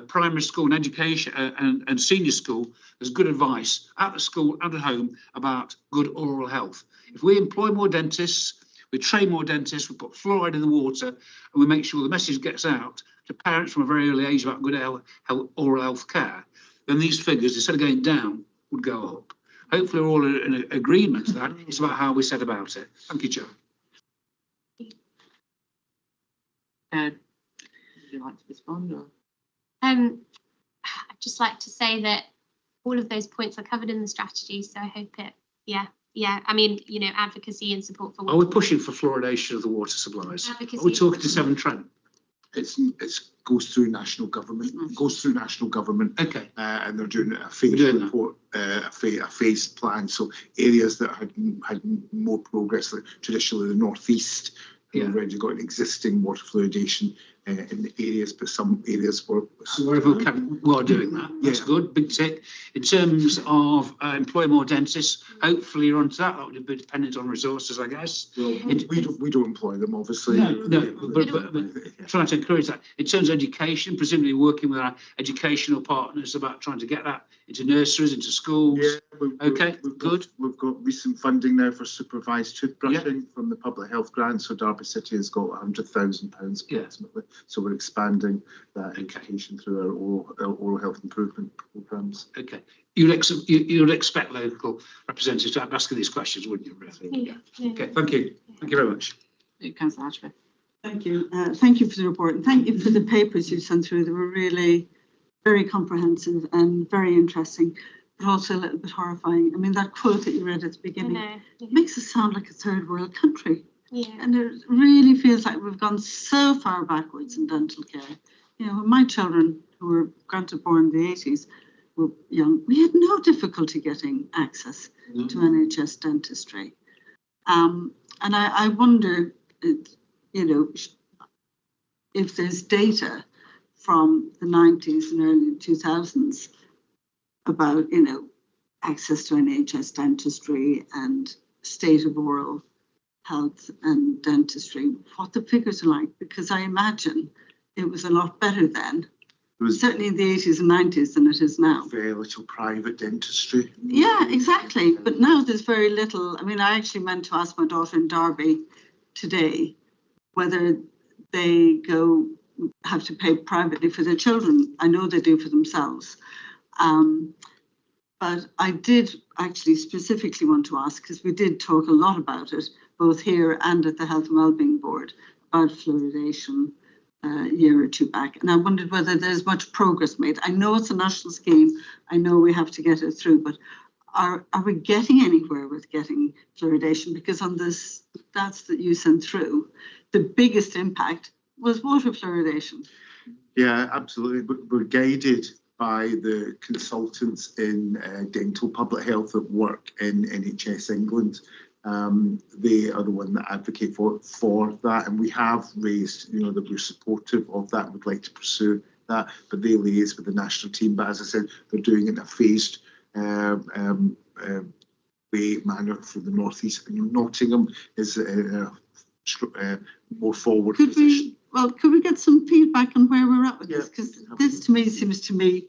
primary school and education and senior school, there's good advice at the school and at home about good oral health. If we employ more dentists, we train more dentists, we put fluoride in the water, and we make sure the message gets out to parents from a very early age about good oral health care, then these figures, instead of going down, would go up. Hopefully we're all in agreement to that. It's about how we set about it. Thank you, Chair. Would you like to respond? Or? I'd just like to say that all of those points are covered in the strategy, so I hope it, I mean, you know, advocacy and support for. Are we pushing for fluoridation of the water supplies? Advocacy. Are we talking to Severn Trent? It goes through national government. Okay. And they're doing a phased report, a phased plan. So areas that had more progress, like traditionally the northeast, have already got an existing water fluoridation in the areas, but some areas were. So wherever we are doing that. That's good. Big tick. In terms of employing more dentists, hopefully you're onto that. That would be dependent on resources, I guess. Well, we don't employ them, obviously. No, but trying to encourage that. In terms of education, presumably working with our educational partners about trying to get that into nurseries, into schools. Yeah, we've got recent funding now for supervised toothbrushing from the public health grant. So Derby City has got £100,000 approximately. So we're expanding that education through our oral health improvement programmes. Okay. You'd expect local representatives to be asking these questions, wouldn't you, really? Yeah. Okay, thank you. Thank you very much. Councillor Ashby. Thank you. Thank you for the report, and thank you for the papers you sent through. They were really very comprehensive and very interesting, but also a little bit horrifying. I mean, that quote that you read at the beginning makes us sound like a third world country. Yeah. And it really feels like we've gone so far backwards in dental care. You know, when my children, who were granted born in the 80s, were young, we had no difficulty getting access to NHS dentistry. And I wonder, you know, if there's data from the 90s and early 2000s about, you know, access to NHS dentistry and state of oral health and dentistry, what the figures are like, because I imagine it was a lot better then. It was certainly in the 80s and 90s than it is now. Very little private dentistry. Yeah, exactly. But now there's very little. I mean, I actually meant to ask my daughter in Derby today whether they have to pay privately for their children. I know they do for themselves. But I did actually specifically want to ask, because we did talk a lot about it, both here and at the Health and Wellbeing Board, about fluoridation a year or two back. And I wondered whether there's much progress made. I know it's a national scheme. I know we have to get it through, but are we getting anywhere with getting fluoridation? Because on this stats that you sent through, the biggest impact was water fluoridation. Yeah, absolutely. But we're guided by the consultants in dental public health that work in NHS England. They are the one that advocate for that, and we have raised, you know, that we're supportive of that, would like to pursue that, but they liaise with the national team. But as I said, they're doing it in a phased manner for the northeast. And Nottingham is more forward position. Could we get some feedback on where we're at with this? Because this to me seems to me,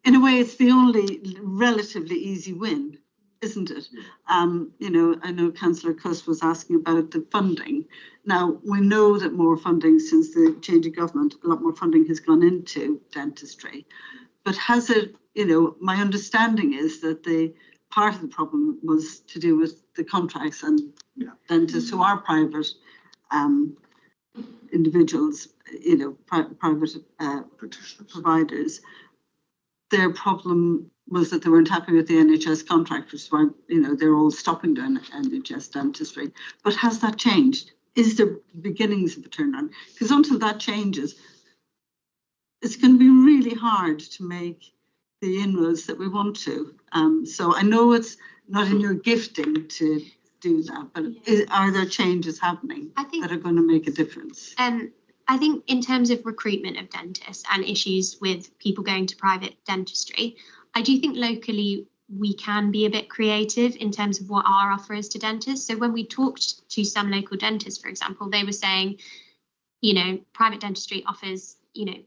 in a way, it's the only relatively easy win, isn't it? You know, I know Councillor Cuss was asking about the funding. Now, we know that more funding, since the change of government, a lot more funding has gone into dentistry. But has it, you know, my understanding is that the part of the problem was to do with the contracts and dentists who are private individuals, you know, private providers. Their problem was that they weren't happy with the NHS contract, which is why, you know, they're all stopping doing NHS dentistry. But has that changed? Is there beginnings of a turnaround? Because until that changes, it's going to be really hard to make the inroads that we want to. So I know it's not in your gifting to do that, but are there changes happening I think that are going to make a difference? I think in terms of recruitment of dentists and issues with people going to private dentistry, I do think locally we can be a bit creative in terms of what our offer is to dentists. So when we talked to some local dentists, for example, they were saying, you know, private dentistry offers, you know,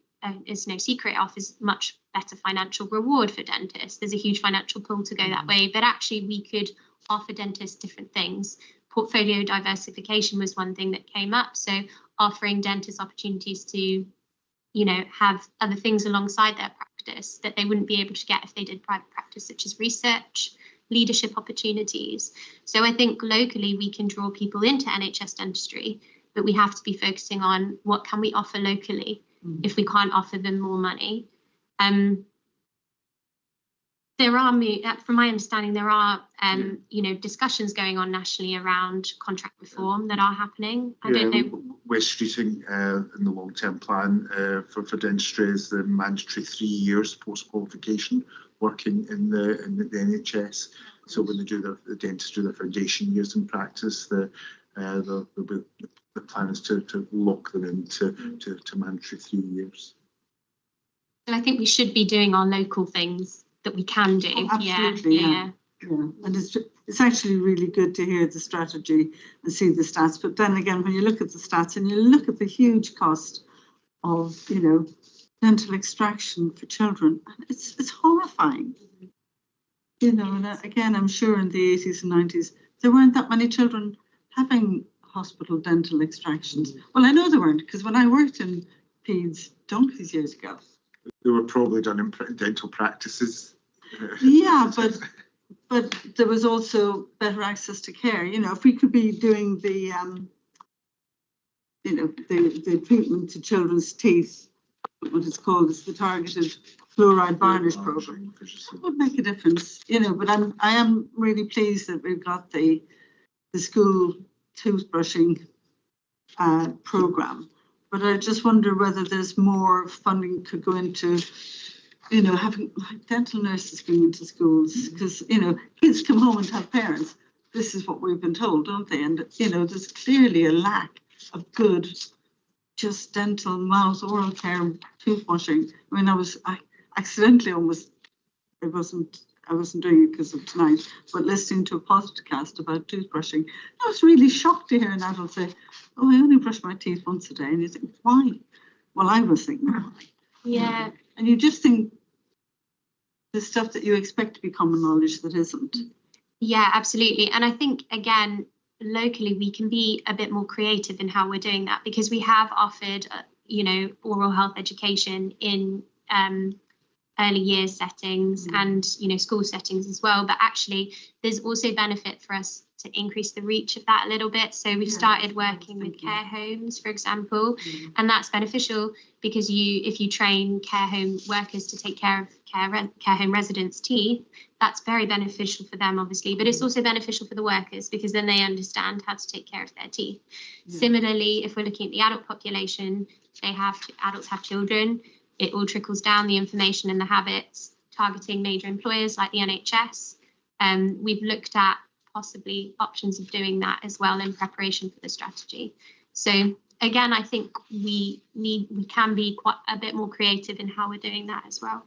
it's no secret, it offers much better financial reward for dentists. There's a huge financial pull to go that way, but actually we could offer dentists different things. Portfolio diversification was one thing that came up. So offering dentists opportunities to, you know, have other things alongside their practice that they wouldn't be able to get if they did private practice, such as research, leadership opportunities. So I think locally we can draw people into NHS dentistry, but we have to be focusing on what can we offer locally if we can't offer them more money. There are, from my understanding, there are, you know, discussions going on nationally around contract reform that are happening. I don't know. West Streeting in the long-term plan for dentistry is the mandatory 3 years post-qualification working in the NHS. So when they do the dentists do their foundation years in practice, the plan is to lock them into mandatory 3 years. So I think we should be doing our local things that we can do. Oh, absolutely, yeah. And it's actually really good to hear the strategy and see the stats. But then again, when you look at the stats and you look at the huge cost of, you know, dental extraction for children, it's horrifying. You know, and again, I'm sure in the 80s and 90s, there weren't that many children having hospital dental extractions. Well, I know there weren't, because when I worked in PEDS donkeys years ago, they were probably done in dental practices. Yeah, but there was also better access to care. You know, if we could be doing the, you know, the treatment to children's teeth, what it's called is the targeted fluoride varnish program, that would make a difference. You know, but I am really pleased that we've got the school toothbrushing program. But I just wonder whether there's more funding could go into, you know, having like dental nurses going into schools, because, you know, kids come home and tell parents, this is what we've been told, don't they? And, you know, there's clearly a lack of good, just dental, mouth, oral care, toothwashing. I mean, I accidentally almost, I wasn't doing it because of tonight, but listening to a podcast about toothbrushing, I was really shocked to hear an adult say, oh, I only brush my teeth once a day. And you think, why? Well, I was thinking, why? Yeah. And you just think the stuff that you expect to be common knowledge that isn't. Yeah, absolutely. And I think, again, locally, we can be a bit more creative in how we're doing that, because we have offered, you know, oral health education in early years settings and, you know, school settings as well. But actually, there's also benefit for us to increase the reach of that a little bit. So we've started working with care homes, for example, and that's beneficial because if you train care home workers to take care of care home residents' teeth, that's very beneficial for them, obviously, but it's also beneficial for the workers because then they understand how to take care of their teeth. Similarly, if we're looking at the adult population, adults have children. It all trickles down, the information and the habits, targeting major employers like the NHS. We've looked at possibly options of doing that as well in preparation for the strategy. So again, I think we can be quite a bit more creative in how we're doing that as well.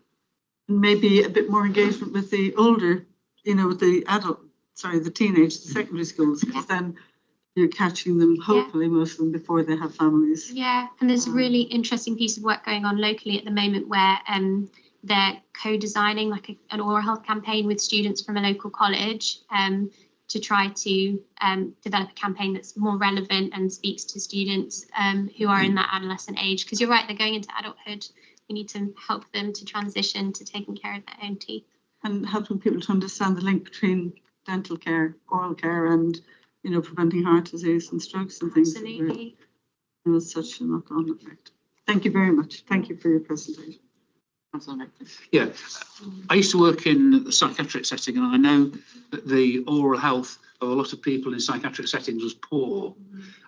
Maybe a bit more engagement with the older, you know, with the the teenage, the secondary schools, because then you're catching them, hopefully most of them before they have families. Yeah, and there's a really interesting piece of work going on locally at the moment where they're co-designing like an oral health campaign with students from a local college to try to develop a campaign that's more relevant and speaks to students who are in that adolescent age. Because you're right, they're going into adulthood. We need to help them to transition to taking care of their own teeth. And helping people to understand the link between dental care, oral care, and, you know, preventing heart disease and strokes and things. Absolutely. It was such a knock-on effect. Thank you very much. Thank you for your presentation. Yeah, I used to work in the psychiatric setting, and I know that the oral health of a lot of people in psychiatric settings was poor.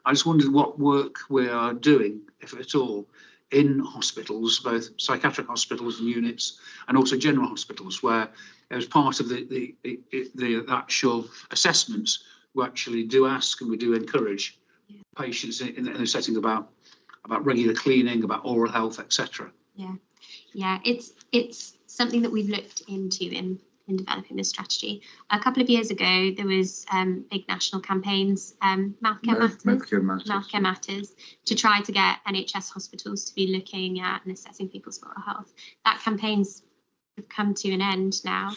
I just wondered what work we are doing, if at all, in hospitals, both psychiatric hospitals and units, and also general hospitals, where as part of the actual assessments we actually do ask and we do encourage patients in a setting about regular cleaning, about oral health, etc. Yeah, it's something that we've looked into in developing this strategy. A couple of years ago, there was big national campaigns, Mouthcare Matters, to try to get NHS hospitals to be looking at and assessing people's oral health. That campaign's come to an end now,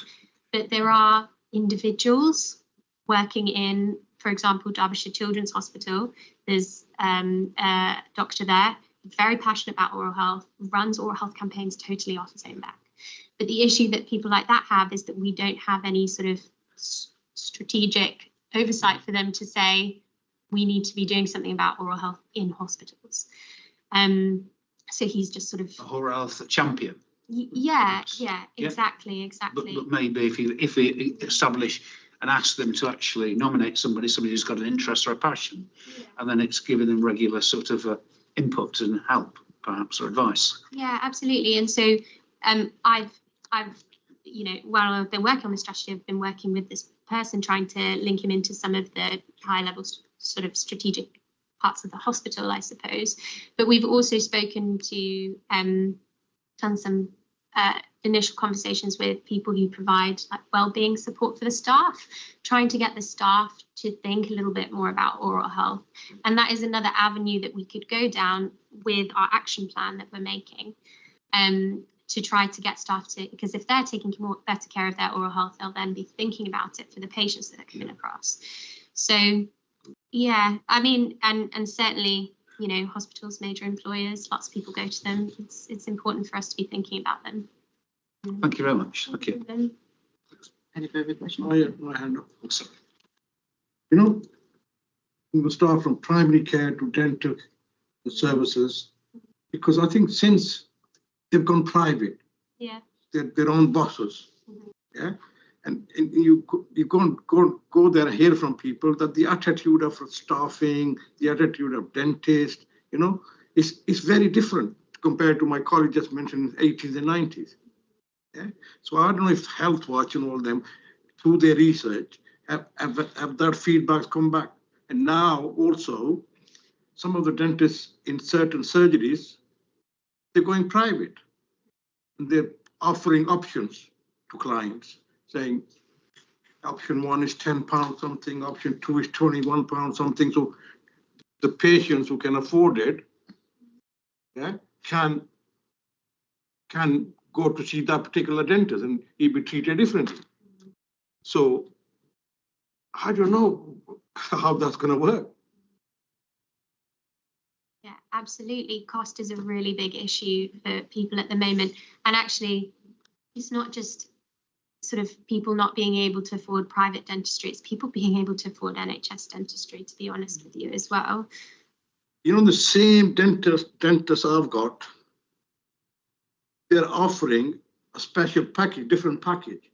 but there are individuals working in, for example, Derbyshire Children's Hospital. There's a doctor there, very passionate about oral health, runs oral health campaigns totally off his own back. But the issue that people like that have is that we don't have any sort of strategic oversight for them to say, we need to be doing something about oral health in hospitals. So he's just sort of a oral health champion. Yeah, exactly. But maybe if we establish and ask them to actually nominate somebody who's got an interest or a passion, and then it's giving them regular sort of input and help, perhaps, or advice. Yeah, absolutely. And so I've while I've been working on the strategy, I've been working with this person, trying to link him into some of the high level sort of strategic parts of the hospital, I suppose. But we've also spoken to done some initial conversations with people who provide like wellbeing support for the staff, trying to get the staff to think a little bit more about oral health. And that is another avenue that we could go down with our action plan that we're making, to try to get staff to, because if they're taking better care of their oral health, they'll then be thinking about it for the patients that are coming across. So yeah, I mean, and certainly, you know, hospitals, major employers, lots of people go to them. It's important for us to be thinking about them. Thank you very much. Thank you. Any further questions? My hand up. You know, we will start from primary care to dental services, because I think since they've gone private, they're their own bosses, and you go there and hear from people that the attitude of staffing, the attitude of dentists, you know, is very different compared to my colleague just mentioned in the 80s and 90s. So I don't know if Health Watch and all them, through their research, have that feedback come back. And now also, some of the dentists in certain surgeries, they're going private. And they're offering options to clients, saying option 1 is £10 something, option 2 is £21 something. So the patients who can afford it, can go to see that particular dentist and he'll be treated differently. So I don't know how that's going to work. Yeah, absolutely. Cost is a really big issue for people at the moment. And actually, it's not just sort of people not being able to afford private dentistry, it's people being able to afford NHS dentistry, to be honest with you, as well. You know, the same dentist I've got, they're offering a special package, different package,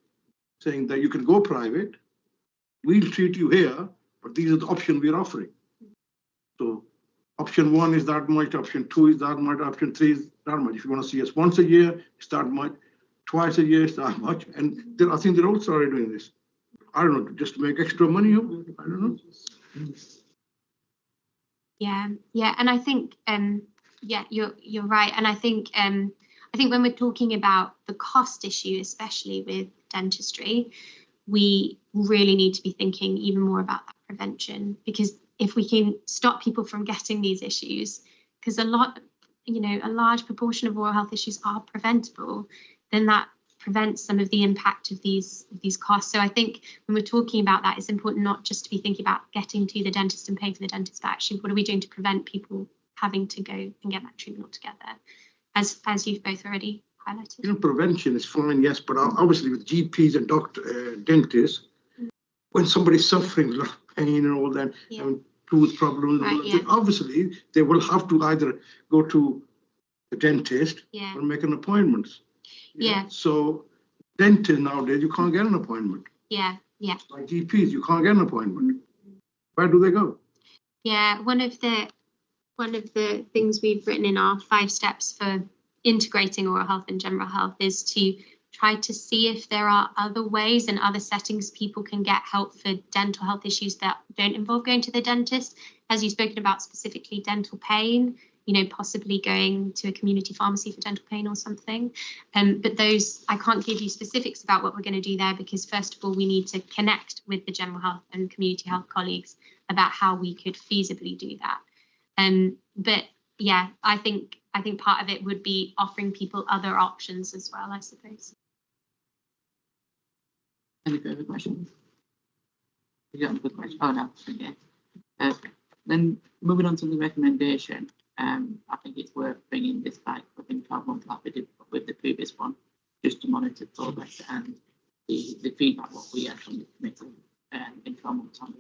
saying that you can go private, we'll treat you here, but these are the options we're offering. So option 1 is that much, option 2 is that much, option 3 is that much. If you want to see us once a year, it's that much, twice a year, it's that much. And I think they're also already doing this. I don't know, just to make extra money, I don't know. Yeah, and I think you're right. And I think when we're talking about the cost issue, especially with dentistry, we really need to be thinking even more about that prevention, because if we can stop people from getting these issues, because a large proportion of oral health issues are preventable, then that prevents some of the impact of these costs. So I think when we're talking about that, it's important not just to be thinking about getting to the dentist and paying for the dentist, but actually what are we doing to prevent people having to go and get that treatment altogether, as you've both already highlighted. You know, prevention is fine, yes, but obviously with GPs and dentists, when somebody's suffering a lot of pain and all that, and tooth problems, obviously they will have to either go to the dentist or make an appointment. So dentists nowadays, you can't get an appointment. Like GPs, you can't get an appointment. Where do they go? Yeah, one of the things we've written in our 5 steps for integrating oral health and general health is to tried to see if there are other ways and other settings people can get help for dental health issues that don't involve going to the dentist. As you've spoken about specifically dental pain, you know, possibly going to a community pharmacy for dental pain or something. But those, I can't give you specifics about what we're going to do there, because first of all, we need to connect with the general health and community health colleagues about how we could feasibly do that. But yeah, I think part of it would be offering people other options as well, I suppose. Any further questions? You got a good question? Oh no, okay. Then moving on to the recommendation, I think it's worth bringing this back within 12 months like we did with the previous one, just to monitor progress and the feedback what we had from the committee in 12 months time.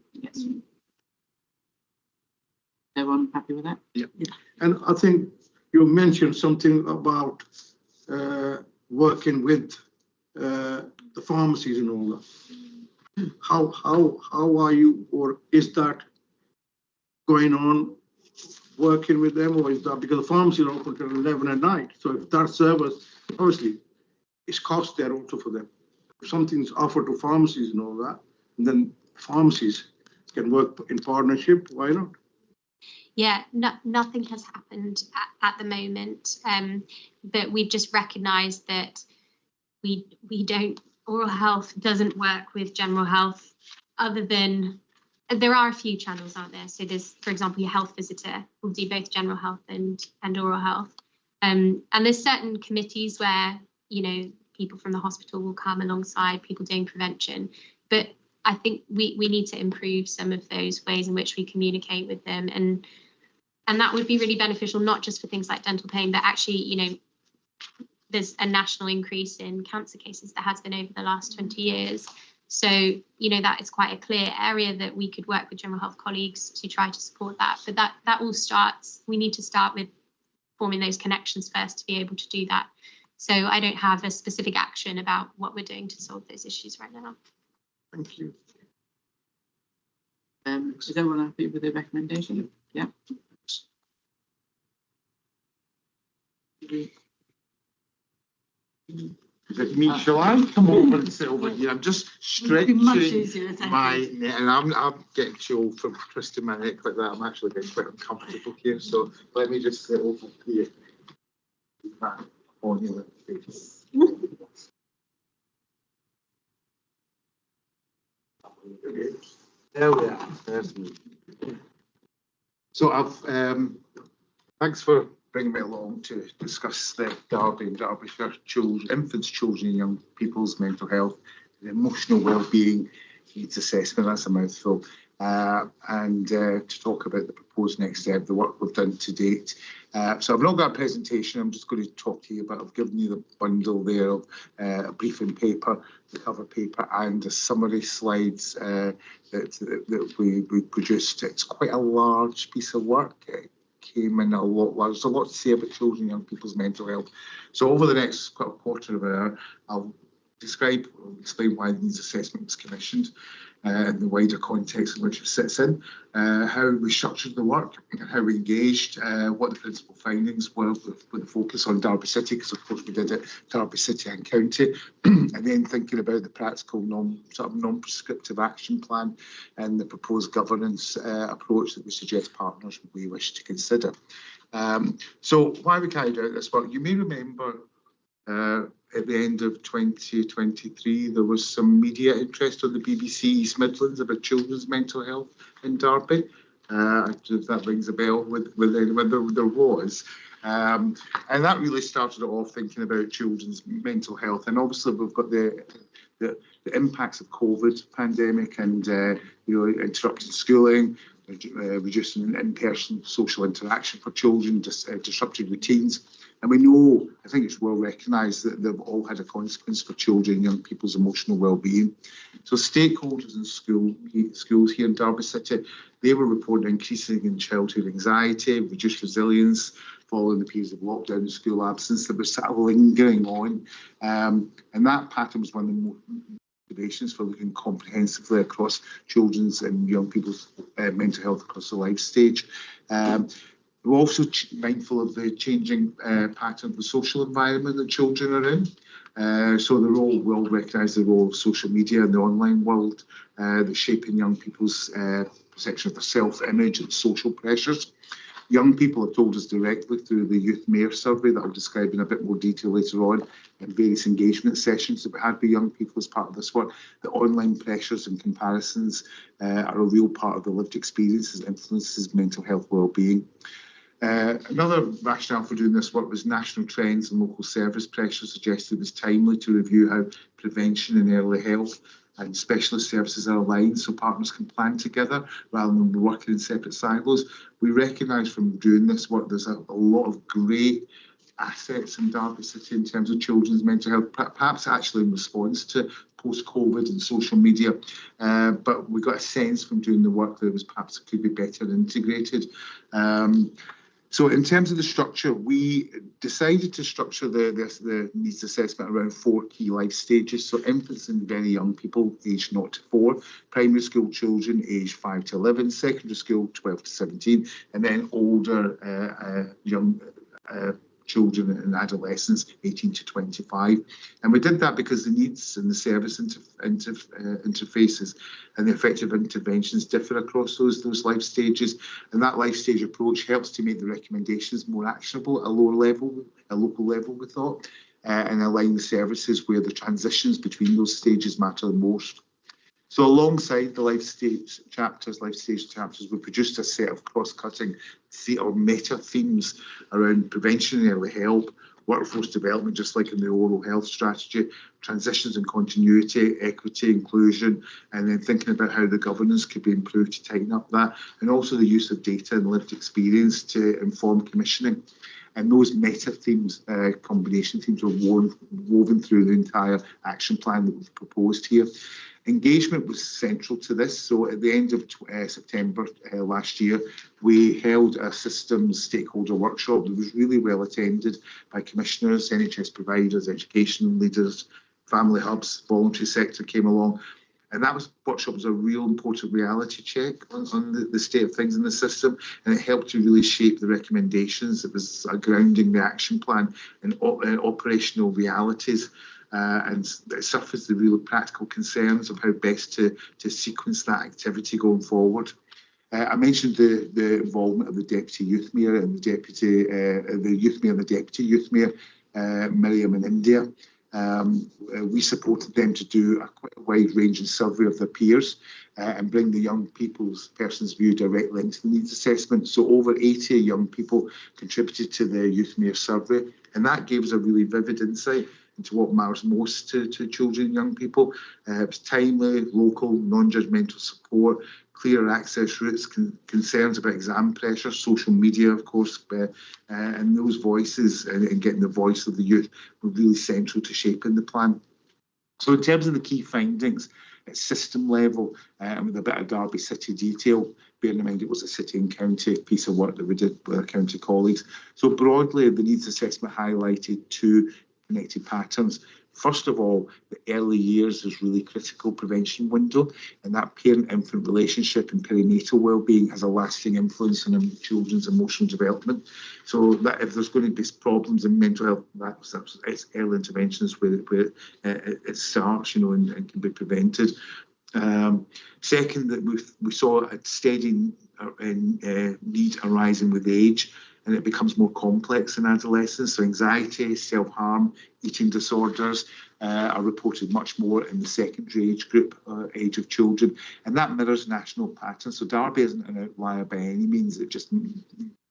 Everyone happy with that? Yeah. And I think you mentioned something about working with the pharmacies and all that. How are you, or is that going on, working with them, or is that because the pharmacy is open till 11 at night? So if that service, obviously, it's cost there also for them. If something's offered to pharmacies and all that, and then pharmacies can work in partnership, why not? Yeah, nothing has happened at the moment, but we've just recognised that we don't, oral health doesn't work with general health, other than there are a few channels out there. So there's, for example, your health visitor will do both general health and oral health, and there's certain committees where, you know, people from the hospital will come alongside people doing prevention, but I think we need to improve some of those ways in which we communicate with them, and that would be really beneficial, not just for things like dental pain, but actually, you know, there's a national increase in cancer cases that has been over the last 20 years. So, you know, that is quite a clear area that we could work with general health colleagues to try to support that. But that all starts, we need to start with forming those connections first to be able to do that. So I don't have a specific action about what we're doing to solve those issues right now. Thank you. Is everyone happy with the recommendation? Yeah. Is it me? Shall I come over and sit over here? I'm just stretching my neck, and I'm getting chilled from twisting my neck like that. I'm actually getting quite uncomfortable here. So let me just sit over here. On your face. There we are. There's me. So I've thanks for bringing me along to discuss the Derby and Derbyshire children, infants, children and young people's mental health, the emotional well-being needs assessment. That's a mouthful. And to talk about the proposed next step, the work we've done to date. So I've not got a presentation, I'm just going to talk to you about, I've given you the bundle there of a briefing paper, the cover paper and the summary slides that we produced. It's quite a large piece of work. It came in a lot, there's a lot to say about children and young people's mental health. So over the next quarter of an hour, I'll explain why the needs assessment was commissioned, and the wider context in which it sits in, how we structured the work, and how we engaged, what the principal findings were with the focus on Derby City, because of course we did it Derby City and County, and then thinking about the practical non-prescriptive action plan and the proposed governance approach that we suggest partners we wish to consider. So why we carried out this work, you may remember at the end of 2023, there was some media interest on the BBC East Midlands about children's mental health in Derby. If that rings a bell with there was. And that really started off thinking about children's mental health. And obviously we've got the impacts of COVID pandemic and interrupting schooling, reducing in-person social interaction for children, disrupted routines. And we know, I think it's well recognised that they've all had a consequence for children and young people's emotional well-being. So stakeholders in schools here in Derby City, they were reporting increasing in childhood anxiety, reduced resilience following the periods of lockdown and school absence that was sort of lingering on. And that pattern was one of the motivations for looking comprehensively across children's and young people's mental health across the life stage. We're also mindful of the changing pattern of the social environment that children are in. So they're all well recognised, the role of social media in the online world, the shaping young people's perception of their self-image and social pressures. Young people have told us directly through the Youth Mayor survey that I'll describe in a bit more detail later on, and various engagement sessions that we had with young people as part of this work, that online pressures and comparisons are a real part of the lived experiences and influences mental health well-being. Another rationale for doing this work was national trends and local service pressures suggested it was timely to review how prevention and early health and specialist services are aligned so partners can plan together rather than working in separate silos. We recognise from doing this work there's a lot of great assets in Derby City in terms of children's mental health, perhaps actually in response to post-COVID and social media, but we got a sense from doing the work that it was perhaps could be better integrated. So in terms of the structure, we decided to structure the needs assessment around 4 key life stages. So infants and very young people aged 0 to 4, primary school children aged 5 to 11, secondary school 12 to 17, and then older young children and adolescents 18 to 25. And we did that because the needs and the service interfaces and the effective interventions differ across those life stages. And that life stage approach helps to make the recommendations more actionable at a lower level, a local level, we thought, and align the services where the transitions between those stages matter the most. So alongside the life stage chapters, we produced a set of cross-cutting or meta themes around prevention and early help, workforce development, just like in the oral health strategy, transitions and continuity, equity, inclusion, and then thinking about how the governance could be improved to tighten up that, and also the use of data and lived experience to inform commissioning. And those meta themes, combination themes, were woven through the entire action plan that we've proposed here. Engagement was central to this. So at the end of September last year, we held a systems stakeholder workshop that was really well attended by commissioners, NHS providers, education leaders, family hubs, voluntary sector came along. And that workshop was a real important reality check on the state of things in the system, and it helped to really shape the recommendations. It was grounding the action plan in operational realities. And it surfaced the real practical concerns of how best to sequence that activity going forward. I mentioned the involvement of the Deputy Youth Mayor and the Youth Mayor and the Deputy Youth Mayor, Miriam and India. We supported them to do quite a wide-ranging survey of their peers and bring the young person's view directly into the needs assessment. So over 80 young people contributed to the Youth Mayor survey, and that gave us a really vivid insight into what matters most to children and young people. It was timely, local, non-judgmental support, clear access routes, concerns about exam pressure, social media, of course, and those voices and getting the voice of the youth were really central to shaping the plan. So in terms of the key findings at system level, and with a bit of Derby City detail, bearing in mind it was a city and county piece of work that we did with our county colleagues. So broadly, the needs assessment highlighted 2 connected patterns. First of all, the early years is really critical prevention window, and that parent-infant relationship and perinatal well-being has a lasting influence on children's emotional development. So that if there's going to be problems in mental health, it's early interventions where it starts, and can be prevented. Second, that we saw a steady need arising with age, and it becomes more complex in adolescence. So anxiety, self-harm, eating disorders are reported much more in the secondary age group, age of children, and that mirrors national patterns. So Derby isn't an outlier by any means, it just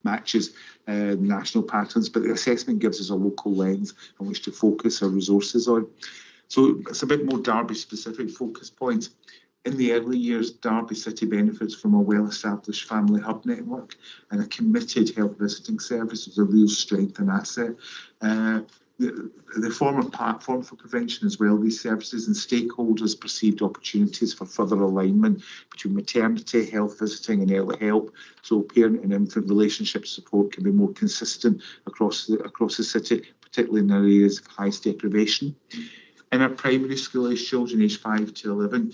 matches national patterns, but the assessment gives us a local lens on which to focus our resources on. So it's a bit more Derby-specific focus points. In the early years, Derby City benefits from a well-established family hub network, and a committed health visiting service is a real strength and asset. They form a platform for prevention as well, these services, and stakeholders perceived opportunities for further alignment between maternity, health visiting and early help, so parent and infant relationship support can be more consistent across the city, particularly in areas of highest deprivation. In our primary school age children, aged 5 to 11,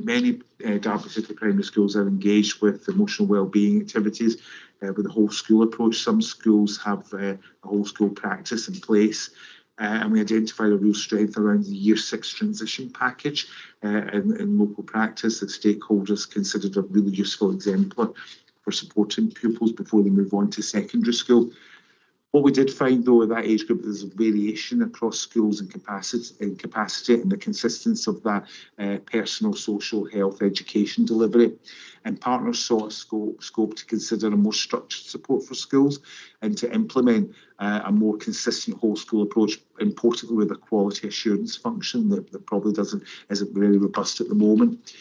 many Derby City primary schools are engaged with emotional wellbeing activities with a whole school approach. Some schools have a whole school practice in place. And we identified a real strength around the Year 6 transition package in local practice that stakeholders considered a really useful exemplar for supporting pupils before they move on to secondary school. What we did find, though, in that age group, there's a variation across schools and capacity and the consistency of that personal, social, health, education delivery. And partners saw a scope to consider a more structured support for schools and to implement a more consistent whole school approach, importantly with a quality assurance function that probably isn't very robust at the moment.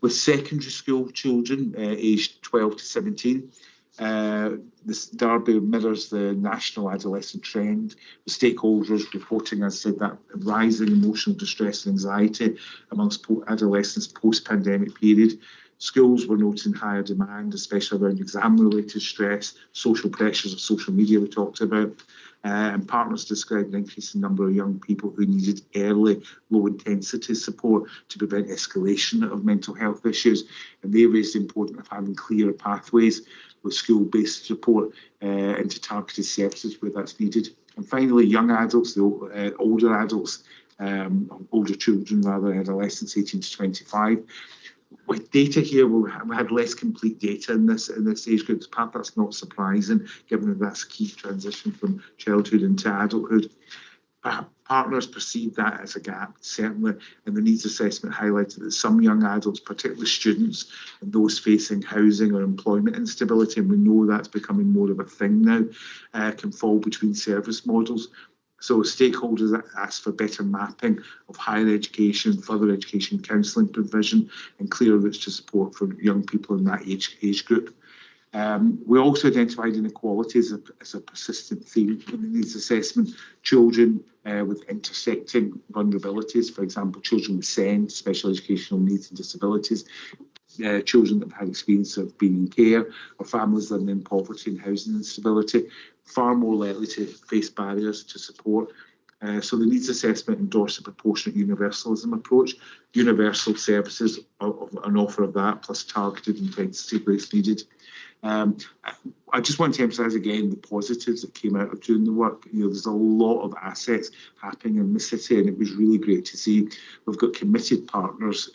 With secondary school children aged 12 to 17, this Derby mirrors the national adolescent trend, with stakeholders reporting, as I said, that rising emotional distress and anxiety amongst adolescents post-pandemic period. Schools were noting higher demand, especially around exam-related stress, social pressures of social media we talked about, and partners described an increasing number of young people who needed early, low-intensity support to prevent escalation of mental health issues. And they raised the importance of having clear pathways with school-based support into targeted services where that's needed. And finally, young adults, the older adults, older children rather, adolescents 18 to 25. With data here, we had less complete data in this age group. Perhaps that's not surprising, given that that's a key transition from childhood into adulthood. Partners perceived that as a gap, certainly, and the needs assessment highlighted that some young adults, particularly students and those facing housing or employment instability, and we know that's becoming more of a thing now, can fall between service models. So stakeholders asked for better mapping of higher education, further education, counselling provision, and clearer routes to support for young people in that age group. We also identified inequalities as a persistent theme in the needs assessment. Children with intersecting vulnerabilities, for example, children with SEND, special educational needs and disabilities, children that have had experience of being in care, or families living in poverty and housing instability, far more likely to face barriers to support. So the needs assessment endorsed a proportionate universalism approach, universal services of an offer of that, plus targeted intensity where it's needed. I just want to emphasise again the positives that came out of doing the work. You know, there's a lot of assets happening in the city, and it was really great to see we've got committed partners,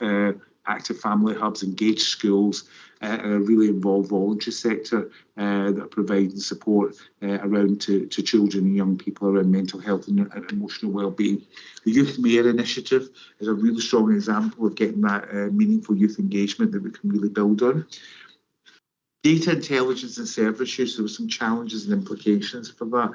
active family hubs, engaged schools, and a really involved voluntary sector that are providing support around to children and young people around mental health and emotional well-being. The Youth Mayor initiative is a really strong example of getting that meaningful youth engagement that we can really build on. Data intelligence and service use, there were some challenges and implications for that.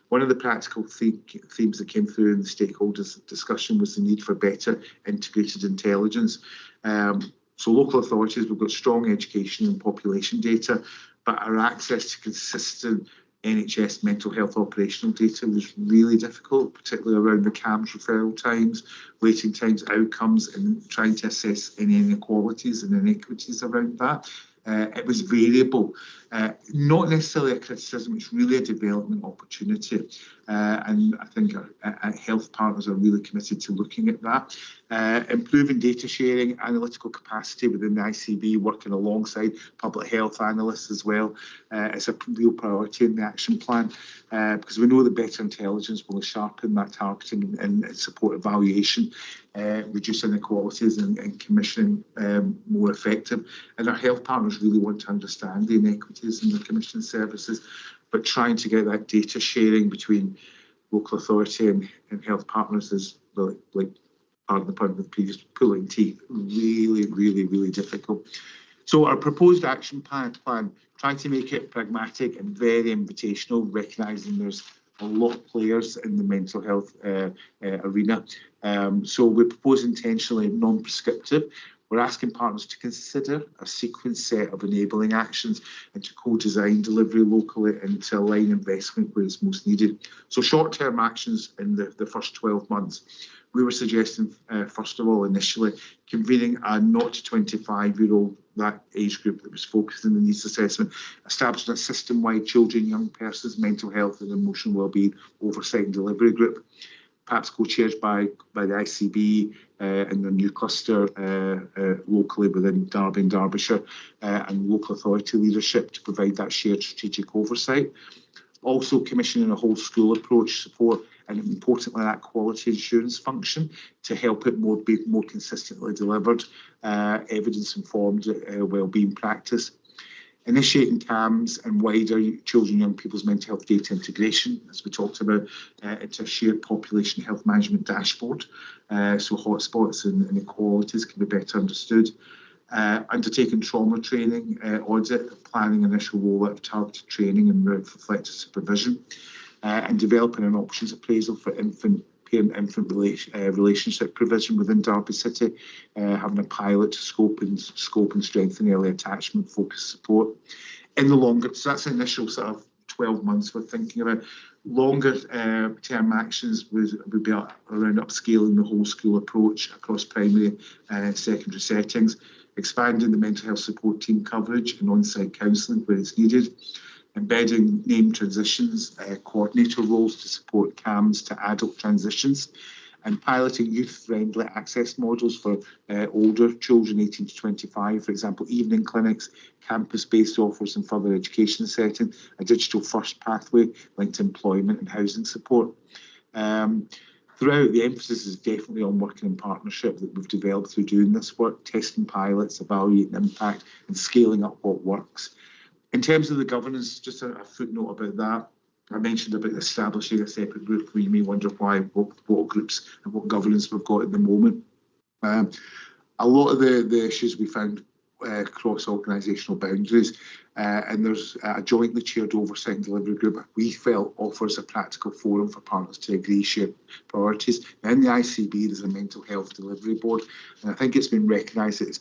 One of the practical themes that came through in the stakeholders' discussion was the need for better integrated intelligence. So local authorities, we've got strong education and population data, but our access to consistent NHS mental health operational data was really difficult, particularly around the CAMS referral times, waiting times, outcomes, and trying to assess any inequalities and inequities around that. It was variable, not necessarily a criticism, it's really a development opportunity. And I think our health partners are really committed to looking at that. Improving data sharing, analytical capacity within the ICB, working alongside public health analysts as well. It's a real priority in the action plan because we know that better intelligence will sharpen that targeting and support evaluation, reduce inequalities and commissioning more effective. And our health partners really want to understand the inequities in the commissioning services, but trying to get that data sharing between local authority and health partners is really, like, pardon the pun, with previous pulling teeth, really, really, really difficult. So our proposed action plan, trying to make it pragmatic and very invitational, recognising there's a lot of players in the mental health arena. So we propose intentionally non-prescriptive. We're asking partners to consider a sequence set of enabling actions and to co-design delivery locally and to align investment where it's most needed. So short-term actions in the first 12 months. We were suggesting, first of all, initially, convening a 0 to 25-year-old, that age group that was focused in the needs assessment, establishing a system-wide children, young persons, mental health and emotional wellbeing oversight and delivery group, perhaps co-chaired by the ICB and the new cluster locally within Derby and Derbyshire and local authority leadership to provide that shared strategic oversight. Also commissioning a whole school approach support and importantly that quality assurance function to help it be more consistently delivered, evidence-informed wellbeing practice. Initiating CAMS and wider children and young people's mental health data integration, as we talked about, into a shared population health management dashboard, so hotspots and inequalities can be better understood. Undertaking trauma training, audit, planning initial rollout of targeted training and reflective supervision, and developing an options appraisal for parent-infant relationship provision within Derby City, having a pilot to scope and strengthen early attachment focused support. In the longer, so that's the initial sort of 12 months we're thinking about. Longer term actions would be around upscaling the whole school approach across primary and secondary settings, expanding the mental health support team coverage and on-site counselling where it's needed, embedding name transitions, coordinator roles to support CAMS to adult transitions, and piloting youth-friendly access models for older children 18 to 25, for example, evening clinics, campus-based offers in further education setting, a digital-first pathway linked to employment and housing support. Throughout, the emphasis is definitely on working in partnership that we've developed through doing this work, testing pilots, evaluating impact, and scaling up what works. In terms of the governance, just a footnote about that. I mentioned about establishing a separate group where you may wonder why, what groups and what governance we've got at the moment. A lot of the issues we found cross organisational boundaries, and there's a jointly chaired oversight and delivery group we felt offers a practical forum for partners to agree shared priorities. Now, in the ICB, there's a mental health delivery board, and I think it's been recognised that it's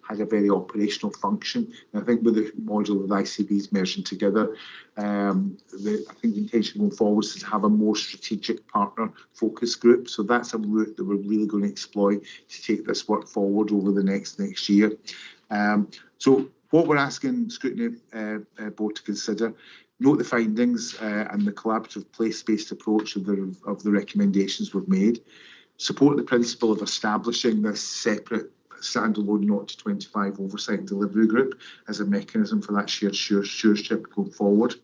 had a very operational function. And I think with the model of ICBs merging together, I think the intention going forward is to have a more strategic partner focus group. So that's a route that we're really going to exploit to take this work forward over the next year. So what we're asking Scrutiny Board to consider, note the findings and the collaborative place-based approach of the recommendations we've made, support the principle of establishing this separate standalone 0 to 25 oversight and delivery group as a mechanism for that shared stewardship going forward.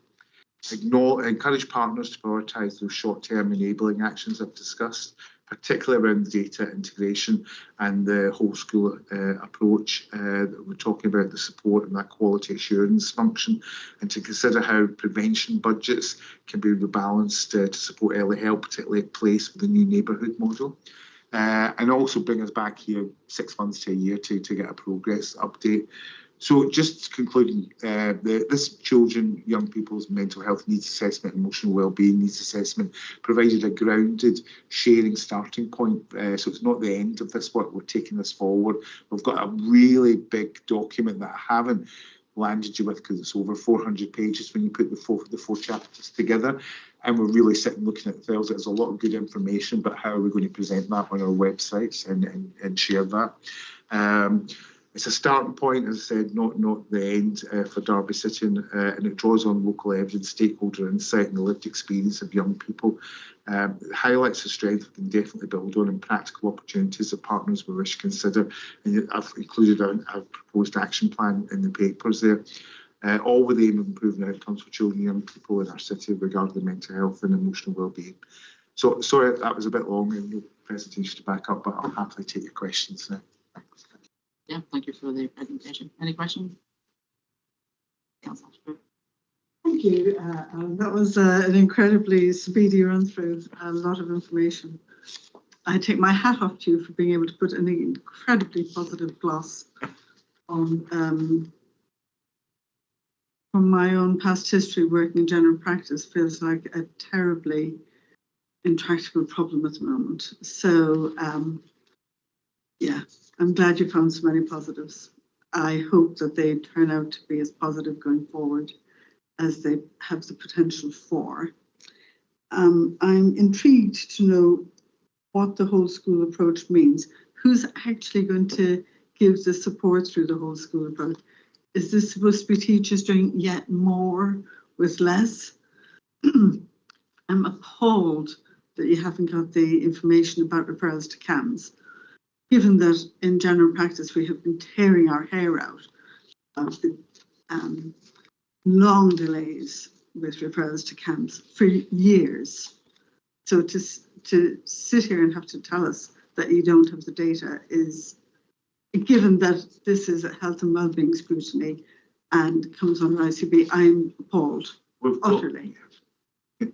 Encourage partners to prioritise those short-term enabling actions I've discussed, particularly around data integration and the whole school approach that we're talking about, the support and that quality assurance function, and to consider how prevention budgets can be rebalanced to support early help, particularly at place with the new neighbourhood model. And also bring us back here 6 months to a year to get a progress update. So just concluding, this children, young people's mental health needs assessment, emotional wellbeing needs assessment provided a grounded sharing starting point. So it's not the end of this work, we're taking this forward. We've got a really big document that I haven't landed you with because it's over 400 pages when you put the four chapters together. And we're really sitting looking at things. There's a lot of good information, but how are we going to present that on our websites and share that? It's a starting point, as I said, not the end for Derby City, and it draws on local evidence, stakeholder insight and the lived experience of young people. It highlights the strength we can definitely build on and practical opportunities that partners will wish to consider. And I've included a proposed action plan in the papers there, all with the aim of improving outcomes for children and young people in our city regarding their mental health and emotional wellbeing. So sorry that was a bit long and no presentation to back up, but I'll happily take your questions now. Thanks. Yeah, thank you for the presentation. Any questions? Thank you, Alan. That was an incredibly speedy run through, a lot of information. I take my hat off to you for being able to put an incredibly positive gloss on from my own past history working in general practice feels like a terribly intractable problem at the moment. So yeah, I'm glad you found so many positives. I hope that they turn out to be as positive going forward as they have the potential for. I'm intrigued to know what the whole school approach means. Who's actually going to give the support through the whole school approach? Is this supposed to be teachers doing yet more with less? I'm appalled that you haven't got the information about referrals to CAMS, given that in general practice we have been tearing our hair out of the long delays with referrals to CAMS for years. So to sit here and have to tell us that you don't have the data is, given that this is a health and wellbeing scrutiny and comes under ICB, I'm appalled utterly.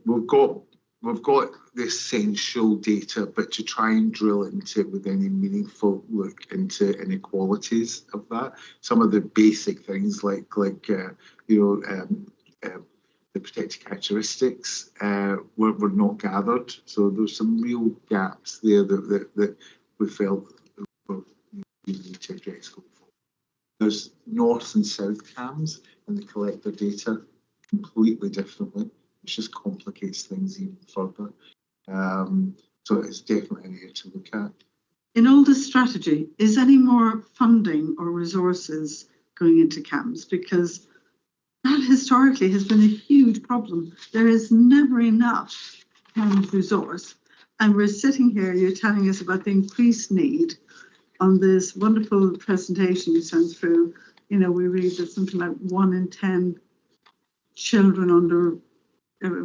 We've got the essential data, but to try and drill into it with any meaningful look into inequalities of that, some of the basic things like the protected characteristics were not gathered. So there's some real gaps there that we felt we need to address going forward. There's north and south cams, and they collect their data completely differently, which just complicates things even further. So it's definitely an area to look at. In all this strategy, is any more funding or resources going into CAMS? Because that historically has been a huge problem. There is never enough CAMS resource. And we're sitting here, you're telling us about the increased need on this wonderful presentation you sent through. You know, we read that something like 1 in 10 children under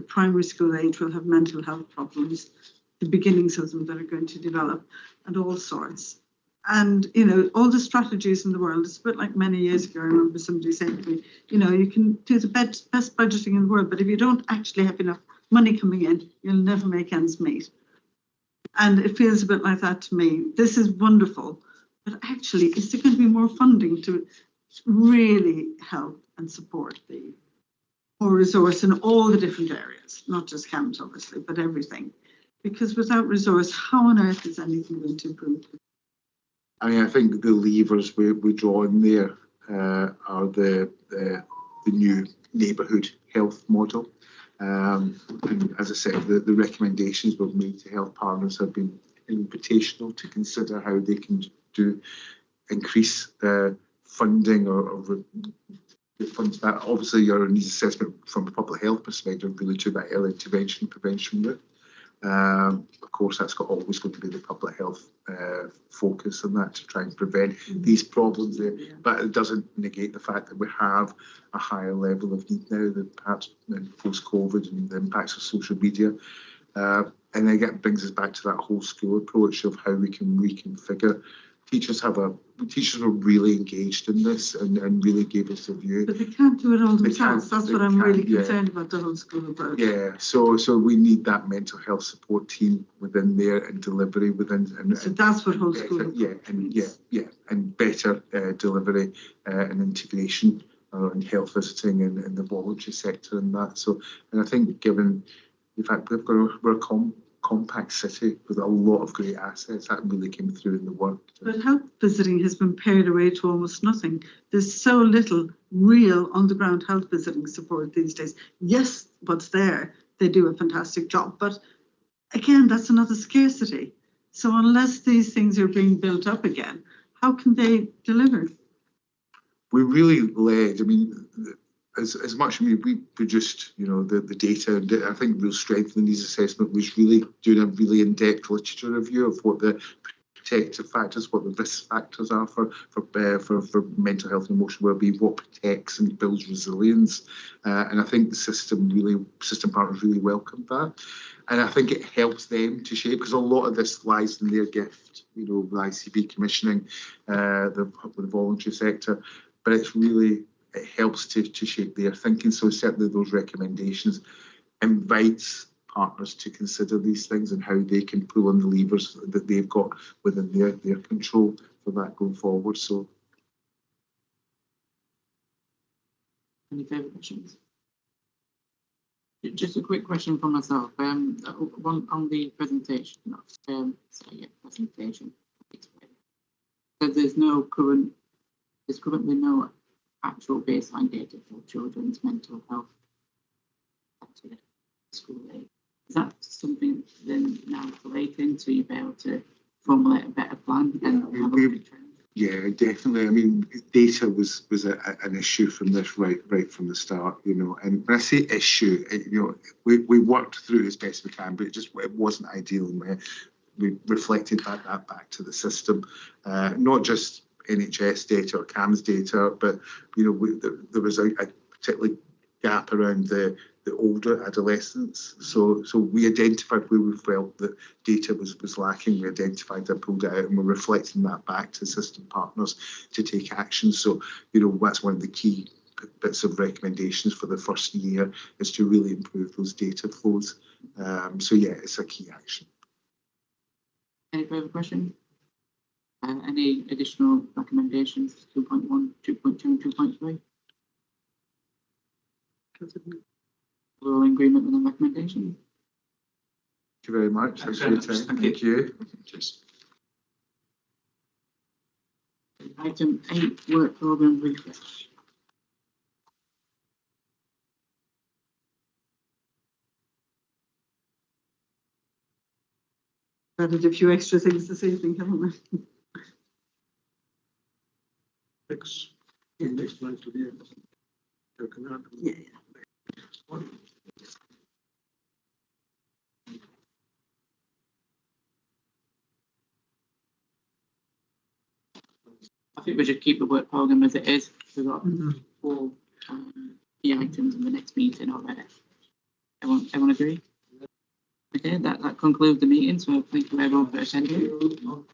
primary school age will have mental health problems, the beginnings of them that are going to develop, and all sorts. And, you know, all the strategies in the world, it's a bit like many years ago, I remember somebody saying to me, you know, you can do the best budgeting in the world, but if you don't actually have enough money coming in, you'll never make ends meet. And it feels a bit like that to me. This is wonderful, but actually, is there going to be more funding to really help and support the more resource in all the different areas, not just CAMS, obviously, but everything? Because without resource, how on earth is anything going to improve? I mean, I think the levers we draw in there are the new neighbourhood health model. And as I said, the recommendations we've made to health partners have been invitational to consider how they can increase funding or funds that. Obviously, your needs assessment from a public health perspective really to that early intervention prevention route. Of course, that's always going to be the public health focus on that to try and prevent these problems there. Yeah. But it doesn't negate the fact that we have a higher level of need now than perhaps post-COVID and the impacts of social media. And again, it brings us back to that whole school approach of how we can reconfigure. Teachers were really engaged in this and really gave us a view. But they can't do it all themselves. That's what I'm really concerned about, the whole school approach. Yeah, so we need that mental health support team within there and delivery within. So that's what whole school approach means. And better delivery and integration and health visiting in the voluntary sector and that. So, and I think given the fact we're a compact city with a lot of great assets, that really came through in the work. But health visiting has been pared away to almost nothing. There's so little real on-the-ground health visiting support these days. Yes, what's there, they do a fantastic job, but again, that's another scarcity. So unless these things are being built up again, how can they deliver? We really led, I mean, as much, I mean, we produced, you know, the data, and I think real strength in these assessment was really doing a really in-depth literature review of what the protective factors, what the risk factors are for mental health and emotional well-being, what protects and builds resilience. And I think the system partners really welcomed that. And I think it helps them to shape, because a lot of this lies in their gift, you know, the ICB commissioning, the voluntary sector, but it's really, it helps to shape their thinking. So certainly those recommendations invites partners to consider these things and how they can pull on the levers that they've got within their control for that going forward. So, any further questions? Just a quick question for myself. One on the presentation, presentation. So there's currently no actual baseline data for children's mental health up to the school age. Is that something then now collating to you be able to formulate a better plan and have a good trend? Yeah, definitely. I mean, data was an issue from this right from the start, you know. And when I say issue, you know, we worked through as best we can, but it wasn't ideal. And we reflected that back to the system, not just NHS data or CAMS data, but you know, there was a particularly gap around the older adolescents. So we identified where we felt that data was lacking. We identified that, pulled it out, and we're reflecting that back to system partners to take action. So, that's one of the key bits of recommendations for the first year, is to really improve those data flows. So yeah, it's a key action. Any further questions? Any additional recommendations? 2.1, 2.2, and 2.3? We're all in agreement with the recommendation. Thank you very much. Thanks for your time. Thank you. Item 8, work programme refresh. Added a few extra things this evening, haven't we? Next slide to the end. Yeah. I think we should keep the work programme as it is. We've got 4 key items in the next meeting already. Everyone agree? Okay, that concludes the meeting, so thank you everyone for attending.